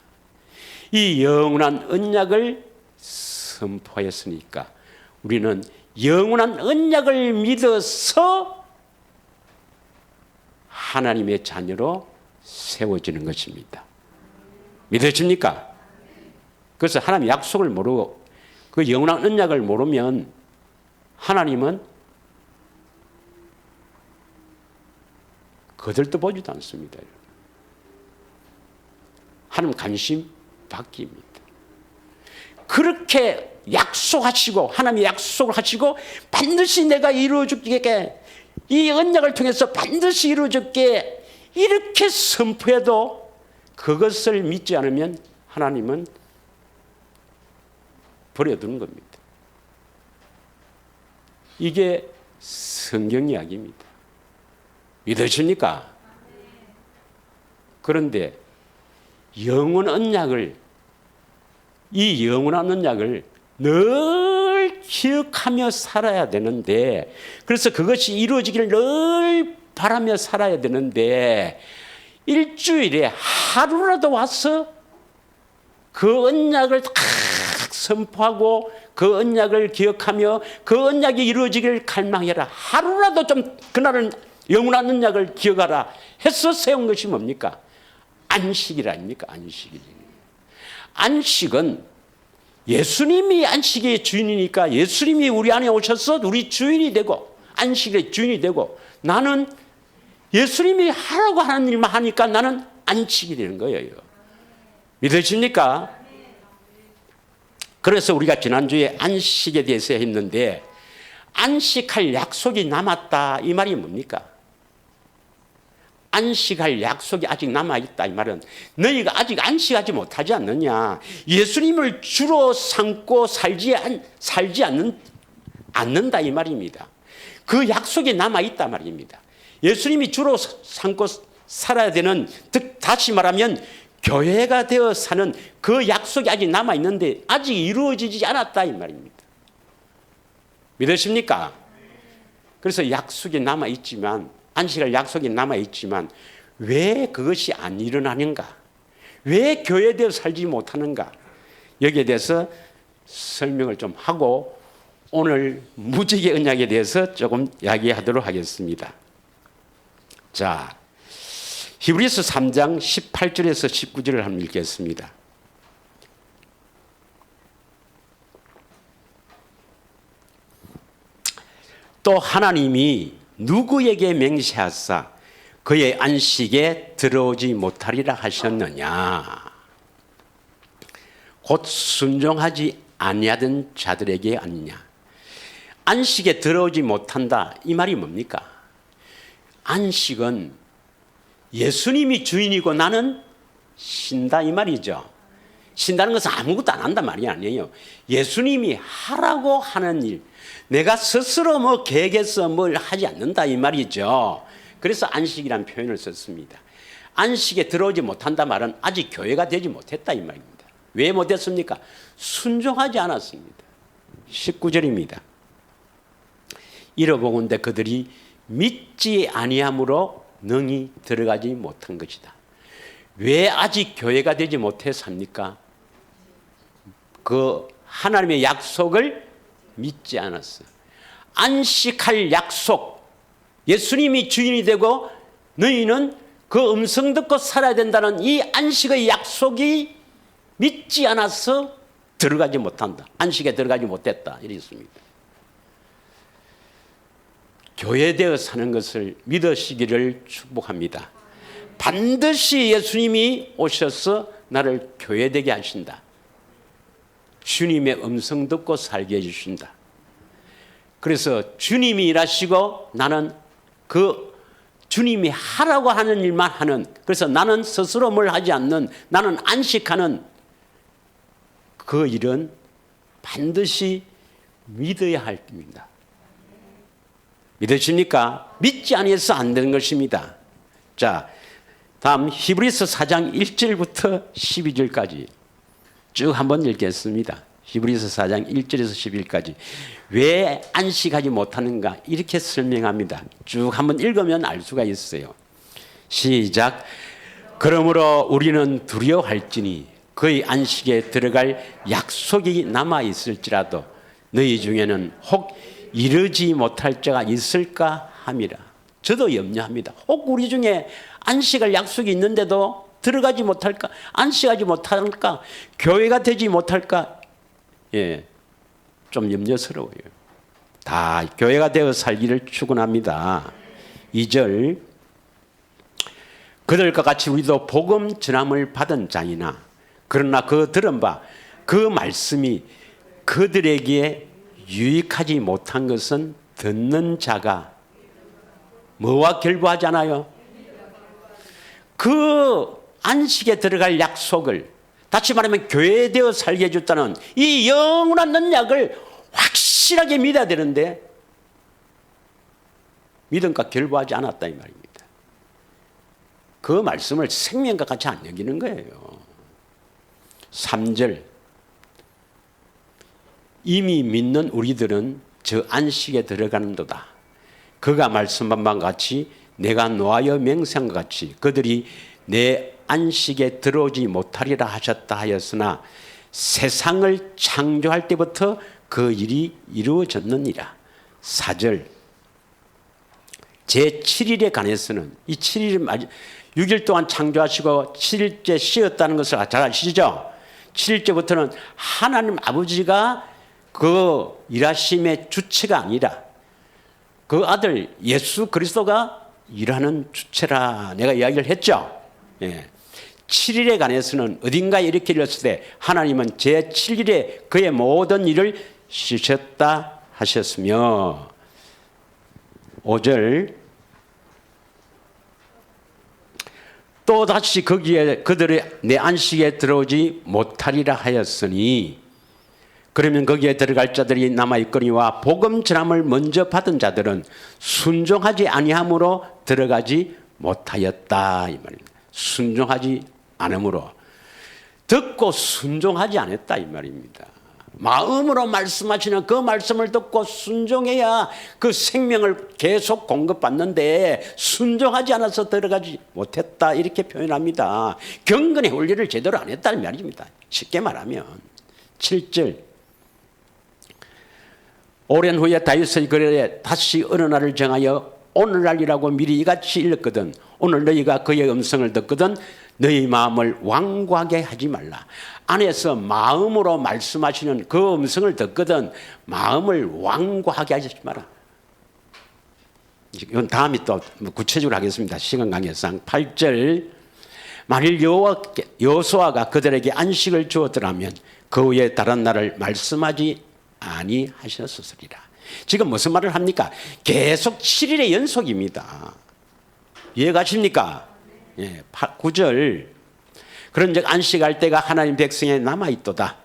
이 영원한 언약을 선포했으니까 우리는 영원한 언약을 믿어서 하나님의 자녀로 세워지는 것입니다. 믿으십니까? 그래서 하나님 약속을 모르고 그 영원한 언약을 모르면 하나님은 거들떠 보지도 않습니다. 하나님 관심 바뀝니다. 그렇게 약속하시고 하나님이 약속을 하시고 반드시 내가 이루어줄게, 이 언약을 통해서 반드시 이루어줄게 이렇게 선포해도 그것을 믿지 않으면 하나님은 버려두는 겁니다. 이게 성경 이야기입니다. 믿으십니까? 그런데 영원 언약을, 이 영원한 언약을 늘 기억하며 살아야 되는데, 그래서 그것이 이루어지기를 늘 바라며 살아야 되는데, 일주일에 하루라도 와서 그 언약을 딱 선포하고 그 언약을 기억하며 그 언약이 이루어지기를 갈망해라, 하루라도 좀 그날은 영원한 언약을 기억하라 해서 세운 것이 뭡니까? 안식일 아닙니까? 안식일. 안식은 예수님이 안식의 주인이니까 예수님이 우리 안에 오셔서 우리 주인이 되고 안식의 주인이 되고, 나는 예수님이 하라고 하는 일만 하니까 나는 안식이 되는 거예요. 믿으십니까? 그래서 우리가 지난주에 안식에 대해서 했는데, 안식할 약속이 남았다 이 말이 뭡니까? 안식할 약속이 아직 남아있다 이 말은 너희가 아직 안식하지 못하지 않느냐, 예수님을 주로 삼고 살지 않는다 이 말입니다. 그 약속이 남아있다 말입니다. 예수님이 주로 삼고 살아야 되는, 즉 다시 말하면 교회가 되어 사는 그 약속이 아직 남아있는데 아직 이루어지지 않았다 이 말입니다. 믿으십니까? 그래서 약속이 남아있지만, 안식할 약속이 남아있지만 왜 그것이 안 일어나는가? 왜 교회되어 살지 못하는가? 여기에 대해서 설명을 좀 하고 오늘 무지개 언약에 대해서 조금 이야기하도록 하겠습니다. 자, 히브리서 3장 18절에서 19절을 한번 읽겠습니다. 또 하나님이 누구에게 맹세하사 그의 안식에 들어오지 못하리라 하셨느냐? 곧 순종하지 아니하던 자들에게 아니냐? 안식에 들어오지 못한다 이 말이 뭡니까? 안식은 예수님이 주인이고 나는 쉰다 이 말이죠. 쉰다는 것은 아무것도 안 한단 말이 아니에요. 예수님이 하라고 하는 일, 내가 스스로 뭐 계획해서 뭘 하지 않는다 이 말이죠. 그래서 안식이라는 표현을 썼습니다. 안식에 들어오지 못한다 말은 아직 교회가 되지 못했다 이 말입니다. 왜 못했습니까? 순종하지 않았습니다. 19절입니다. 이러보건대 그들이 믿지 아니함으로 능히 들어가지 못한 것이다. 왜 아직 교회가 되지 못했습니까? 그 하나님의 약속을 믿지 않았어요. 안식할 약속, 예수님이 주인이 되고 너희는 그 음성 듣고 살아야 된다는 이 안식의 약속이 믿지 않아서 들어가지 못한다. 안식에 들어가지 못했다. 이랬습니다. 교회되어 사는 것을 믿으시기를 축복합니다. 반드시 예수님이 오셔서 나를 교회되게 하신다. 주님의 음성 듣고 살게 해주신다. 그래서 주님이 일하시고 나는 그 주님이 하라고 하는 일만 하는, 그래서 나는 스스로 뭘 하지 않는, 나는 안식하는 그 일은 반드시 믿어야 할 겁니다. 믿으십니까? 믿지 아니해서 안 되는 것입니다. 자, 다음 히브리서 4장 1절부터 12절까지 쭉 한번 읽겠습니다. 히브리서 4장 1절에서 12절까지 왜 안식하지 못하는가 이렇게 설명합니다. 쭉 한번 읽으면 알 수가 있어요. 시작. 그러므로 우리는 두려워할지니 그의 안식에 들어갈 약속이 남아 있을지라도 너희 중에는 혹 이르지 못할 자가 있을까 함이라. 저도 염려합니다. 혹 우리 중에 안식할 약속이 있는데도 들어가지 못할까? 안식하지 못할까? 교회가 되지 못할까? 예, 좀 염려스러워요. 다 교회가 되어 살기를 축원합니다. 2절. 그들과 같이 우리도 복음 전함을 받은 자이나 그러나 그 들은 바 그 말씀이 그들에게 유익하지 못한 것은 듣는 자가 뭐와 결부하잖아요. 그 안식에 들어갈 약속을, 다시 말하면 교회에 되어 살게 해줬다는 이 영원한 언약을 확실하게 믿어야 되는데 믿음과 결부하지 않았다 이 말입니다. 그 말씀을 생명과 같이 안 여기는 거예요. 3절. 이미 믿는 우리들은 저 안식에 들어가는도다. 그가 말씀한 바 같이 내가 노하여 맹세한 것 같이 그들이 내 안식에 들어오지 못하리라 하셨다 하였으나 세상을 창조할 때부터 그 일이 이루어졌느니라. 4절. 제7일에 관해서는 이 7일 6일 동안 창조하시고 7일째 쉬었다는 것을 잘 아시죠? 7일째부터는 하나님 아버지가 그 일하심의 주체가 아니라 그 아들 예수 그리스도가 일하는 주체라 내가 이야기를 했죠. 예. 7일에 관해서는 어딘가에 이렇게 읽었을 때 하나님은 제7일에 그의 모든 일을 쉬셨다 하셨으며 5절. 또다시 거기에 그들의 내 안식에 들어오지 못하리라 하였으니 그러면 거기에 들어갈 자들이 남아있거니와 복음 전함을 먼저 받은 자들은 순종하지 아니함으로 들어가지 못하였다 이 말입니다. 순종하지 않음으로 듣고 순종하지 않았다 이 말입니다. 마음으로 말씀하시는 그 말씀을 듣고 순종해야 그 생명을 계속 공급받는데 순종하지 않아서 들어가지 못했다 이렇게 표현합니다. 경건의 원리를 제대로 안 했다는 말입니다. 쉽게 말하면 7절. 오랜 후에 다윗의 글에 다시 어느 날을 정하여 오늘날이라고 미리 이같이 일렀거든. 오늘 너희가 그의 음성을 듣거든 너희 마음을 완고하게 하지 말라. 안에서 마음으로 말씀하시는 그 음성을 듣거든 마음을 완고하게 하지 마라. 이건 다음에 또 구체적으로 하겠습니다. 시간 관계상 8절. 만일 여호수아가 그들에게 안식을 주었더라면 그 후에 다른 날을 말씀하지 아니하셨으리라. 지금 무슨 말을 합니까? 계속 7일의 연속입니다. 이해가십니까? 예, 9절. 그런즉 안식할 때가 하나님 백성에 남아있도다.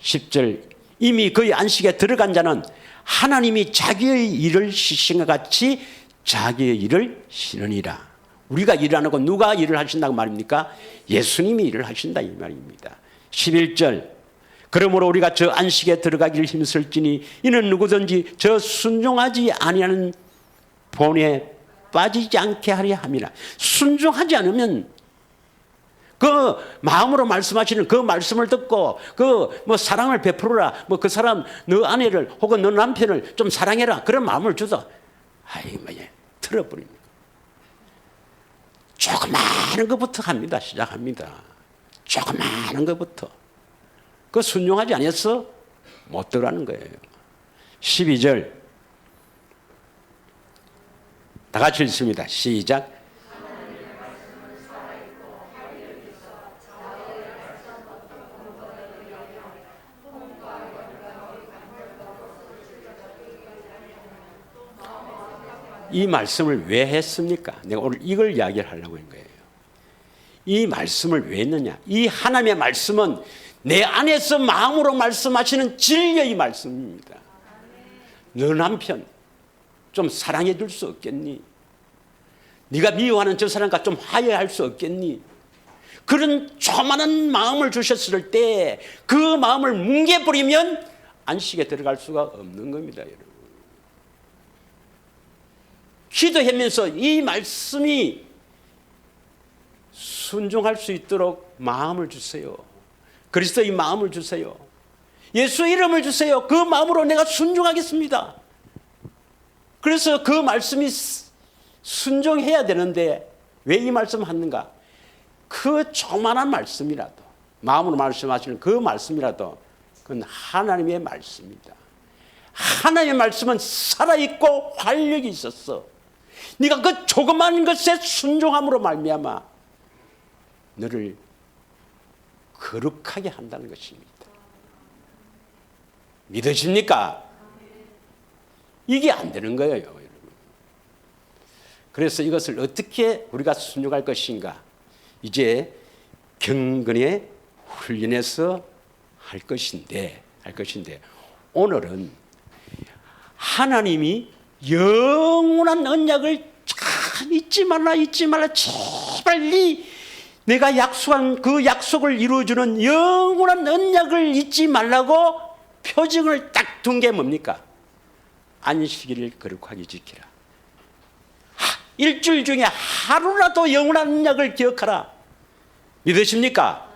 10절. 이미 그의 안식에 들어간 자는 하나님이 자기의 일을 쉬신 것 같이 자기의 일을 쉬느니라. 우리가 일을 안 하고 누가 일을 하신다고 말입니까? 예수님이 일을 하신다 이 말입니다. 11절. 그러므로 우리가 저 안식에 들어가기를 힘쓸지니 이는 누구든지 저 순종하지 아니하는 본에 빠지지 않게 하려 함이라. 순종하지 않으면 그 마음으로 말씀하시는 그 말씀을 듣고 그 뭐 사랑을 베풀어라, 뭐 그 사람 너 아내를 혹은 너 남편을 좀 사랑해라 그런 마음을 주서 아이 뭐야 틀어버립니다. 조그마한 것부터 합니다. 시작합니다. 조그마한 것부터. 그 순종하지 않았어? 못 들어가는 거예요. 12절. 다 같이 읽습니다. 시작. 이 말씀을 왜 했습니까? 내가 오늘 이걸 이야기를 하려고 한 거예요. 이 말씀을 왜 했느냐? 이 하나님의 말씀은 내 안에서 마음으로 말씀하시는 진리의 말씀입니다. 너 남편 좀 사랑해 줄 수 없겠니? 네가 미워하는 저 사람과 좀 화해할 수 없겠니? 그런 조그마한 마음을 주셨을 때 그 마음을 뭉개버리면 안식에 들어갈 수가 없는 겁니다, 여러분. 기도하면서 이 말씀이 순종할 수 있도록 마음을 주세요. 그리스도의 마음을 주세요. 예수 이름을 주세요. 그 마음으로 내가 순종하겠습니다. 그래서 그 말씀이 순종해야 되는데 왜 이 말씀 하는가? 그 조그만한 말씀이라도, 마음으로 말씀하시는 그 말씀이라도 그건 하나님의 말씀입니다. 하나님의 말씀은 살아있고 활력이 있었어. 네가 그 조그만 것에 순종함으로 말미암아 너를 거룩하게 한다는 것입니다. 믿으십니까? 이게 안 되는 거예요, 여러분. 그래서 이것을 어떻게 우리가 순종할 것인가? 이제 경건의 훈련에서 할 것인데 오늘은 하나님이 영원한 언약을 참 잊지 말라 제발 내가 약속한 그 약속을 이루어주는 영원한 언약을 잊지 말라고 표징을 딱 둔 게 뭡니까? 안식일을 거룩하게 지키라. 일주일 중에 하루라도 영원한 언약을 기억하라. 믿으십니까?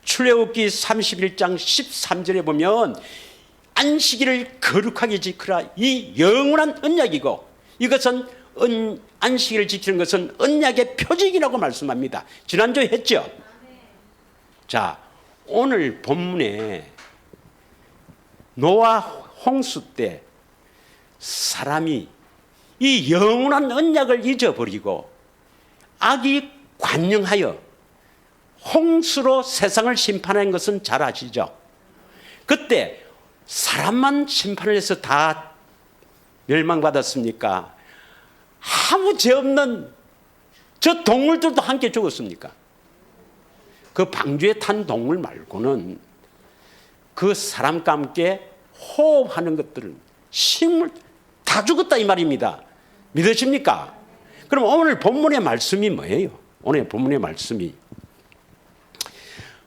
출애굽기 31장 13절에 보면 안식일을 거룩하게 지키라. 이 영원한 언약이고 이것은 안식일을 지키는 것은 언약의 표징이라고 말씀합니다. 지난주에 했죠? 자, 오늘 본문에 노아 홍수 때 사람이 이 영원한 언약을 잊어버리고 악이 관영하여 홍수로 세상을 심판한 것은 잘 아시죠? 그때 사람만 심판을 해서 다 멸망받았습니까? 아무 죄 없는 저 동물들도 함께 죽었습니까? 그 방주에 탄 동물 말고는 그 사람과 함께 호흡하는 것들은 식물 다 죽었다 이 말입니다. 믿으십니까? 그럼 오늘 본문의 말씀이 뭐예요? 오늘 본문의 말씀이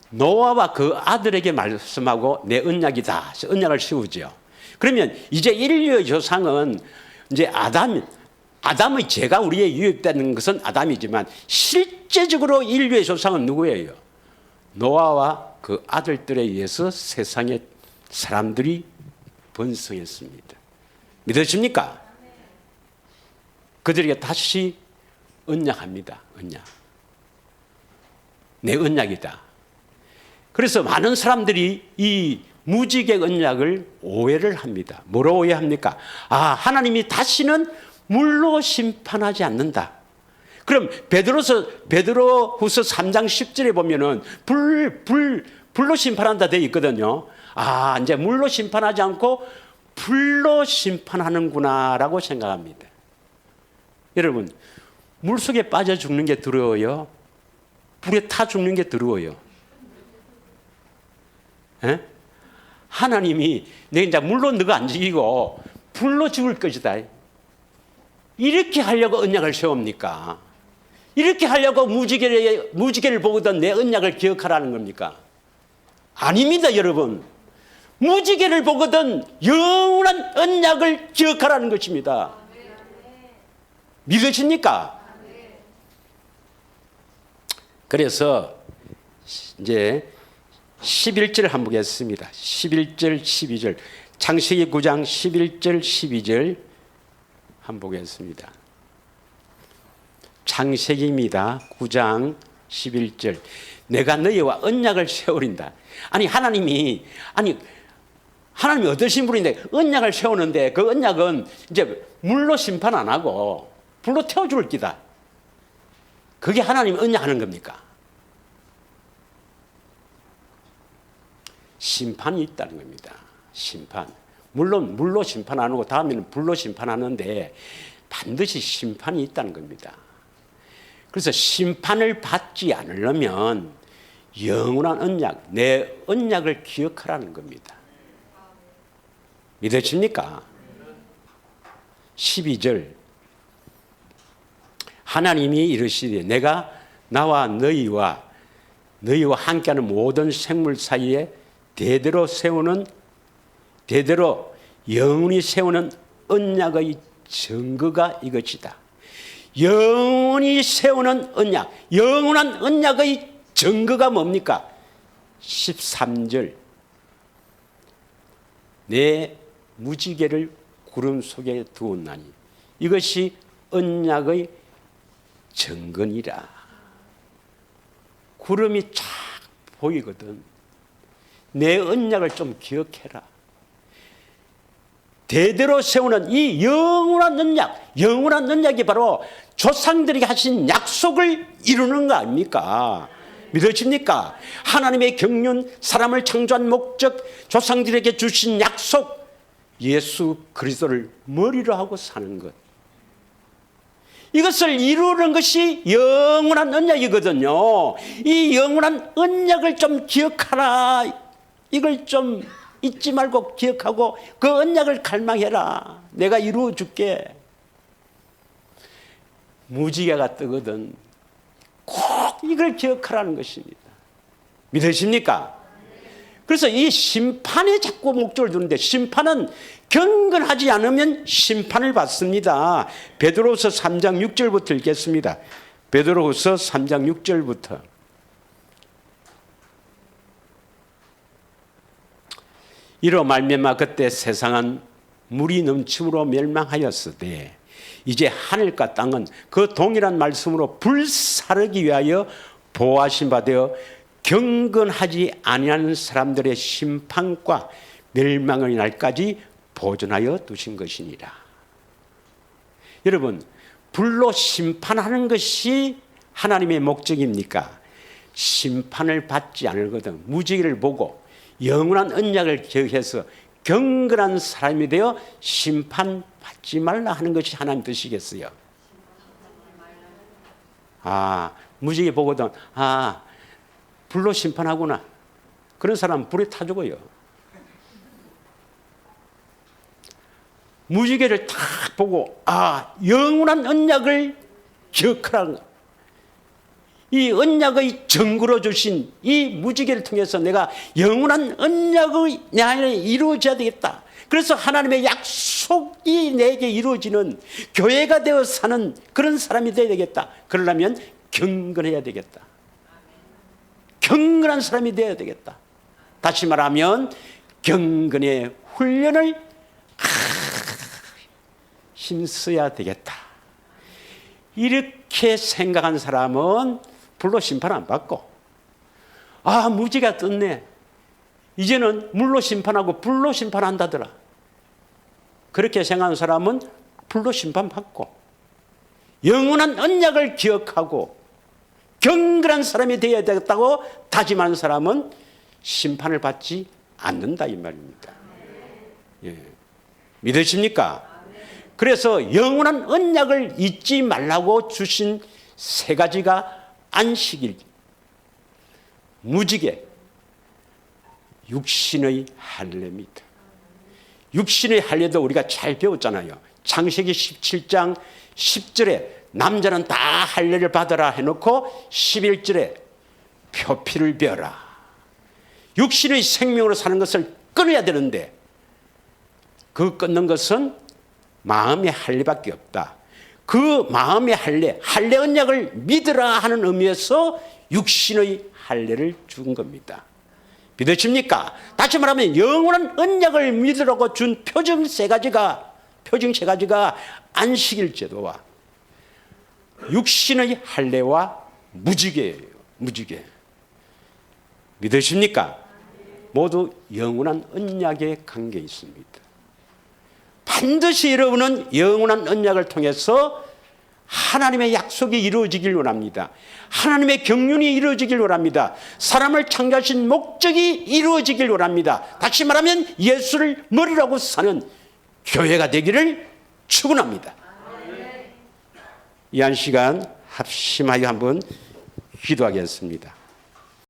노아와 그 아들에게 말씀하고 내 언약이다. 언약을 세우죠. 그러면 이제 인류의 조상은 이제 아담의 죄가 우리에 유입되는 것은 아담이지만 실제적으로 인류의 조상은 누구예요? 노아와 그 아들들에 의해서 세상의 사람들이 번성했습니다. 믿으십니까? 그들에게 다시 언약합니다. 언약. 내 언약이다. 그래서 많은 사람들이 이 무지개 언약을 오해를 합니다. 뭐로 오해합니까? 하나님이 다시는 물로 심판하지 않는다. 그럼 베드로후서 3장 10절에 보면은 불로 심판한다 되어 있거든요. 이제 물로 심판하지 않고 불로 심판하는구나라고 생각합니다. 여러분, 물속에 빠져 죽는 게 두려워요? 불에 타 죽는 게 두려워요? 에? 하나님이 내가 이제 물로 너가 안 죽이고 불로 죽을 것이다. 이렇게 하려고 언약을 세웁니까? 이렇게 하려고 무지개를 보거든 내 언약을 기억하라는 겁니까? 아닙니다, 여러분. 무지개를 보거든 영원한 언약을 기억하라는 것입니다. 믿으십니까? 그래서 이제 11절 한번 보겠습니다. 11절, 12절. 창세기 9장 11절, 12절 한번 보겠습니다. 창세기입니다. 9장 11절. 내가 너희와 언약을 세우린다. 하나님이 어떠신 분인데 언약을 세우는데 그 언약은 이제 물로 심판 안 하고 불로 태워 죽을 기다. 그게 하나님이 언약하는 겁니까? 심판이 있다는 겁니다. 심판. 물론 물로 심판 안 하고 다음에는 불로 심판하는데 반드시 심판이 있다는 겁니다. 그래서 심판을 받지 않으려면 영원한 언약, 내 언약을 기억하라는 겁니다. 믿으십니까? 12절. 하나님이 이르시되 내가 나와 너희와 함께하는 모든 생물 사이에 대대로 영원히 세우는 언약의 증거가 이것이다. 영원히 세우는 언약, 영원한 언약의 증거가 뭡니까? 13절 내 무지개를 구름 속에 두었나니 이것이 언약의 증거니라. 구름이 쫙 보이거든. 내 언약을 좀 기억해라. 대대로 세우는 이 영원한 언약이 바로 조상들에게 하신 약속을 이루는 거 아닙니까? 믿으십니까? 하나님의 경륜, 사람을 창조한 목적, 조상들에게 주신 약속, 예수 그리스도를 머리로 하고 사는 것. 이것을 이루는 것이 영원한 언약이거든요. 이 영원한 언약을 좀 기억하라. 이걸 좀 잊지 말고 기억하고 그 언약을 갈망해라. 내가 이루어 줄게. 무지개가 뜨거든. 꼭 이걸 기억하라는 것입니다. 믿으십니까? 그래서 이 심판에 자꾸 목적을 두는데 심판은 경건하지 않으면 심판을 받습니다. 베드로후서 3장 6절부터 읽겠습니다. 베드로후서 3장 6절부터. 이로 말미암아 그때 세상은 물이 넘침으로 멸망하였으되 이제 하늘과 땅은 그 동일한 말씀으로 불사르기 위하여 보호하신 바 되어 경건하지 아니하는 사람들의 심판과 멸망의 날까지 보존하여 두신 것이니라. 여러분, 불로 심판하는 것이 하나님의 목적입니까? 심판을 받지 않거든 무지개를 보고 영원한 언약을 기억해서 경건한 사람이 되어 심판받지 말라 하는 것이 하나님 뜻이겠어요? 무지개 보거든 불로 심판하구나. 그런 사람은 불에 타 죽어요. 무지개를 딱 보고 영원한 언약을 기억하라는 거. 이 언약의 증거로 주신 이 무지개를 통해서 내가 영원한 언약의 내 안에 이루어져야 되겠다. 그래서 하나님의 약속이 내게 이루어지는 교회가 되어 사는 그런 사람이 되어야 되겠다. 그러려면 경건해야 되겠다. 경건한 사람이 되어야 되겠다. 다시 말하면 경건의 훈련을 힘써야 되겠다. 이렇게 생각한 사람은 불로 심판 안 받고 무지개가 떴네. 이제는 물로 심판하고 불로 심판한다더라. 그렇게 생각하는 사람은 불로 심판받고 영원한 언약을 기억하고 경건한 사람이 되어야 되겠다고 다짐하는 사람은 심판을 받지 않는다 이 말입니다. 믿으십니까? 그래서 영원한 언약을 잊지 말라고 주신 세 가지가 안식일, 무지개, 육신의 할례입니다. 육신의 할례도 우리가 잘 배웠잖아요. 창세기 17장 10절에 남자는 다 할례를 받아라 해놓고 11절에 표피를 베어라. 육신의 생명으로 사는 것을 끊어야 되는데 그 끊는 것은 마음의 할례밖에 없다. 그 마음의 할례 언약을 믿으라 하는 의미에서 육신의 할례를 준 겁니다. 믿으십니까? 다시 말하면 영원한 언약을 믿으라고 준 표징 세 가지가 안식일 제도와 육신의 할례와 무지개예요. 무지개. 믿으십니까? 모두 영원한 언약에 관계 있습니다. 반드시 여러분은 영원한 언약을 통해서 하나님의 약속이 이루어지길 원합니다. 하나님의 경륜이 이루어지길 원합니다. 사람을 창조하신 목적이 이루어지길 원합니다. 다시 말하면 예수를 머리라고 사는 교회가 되기를 축원합니다. 이 한 시간 합심하여 한번 기도하겠습니다.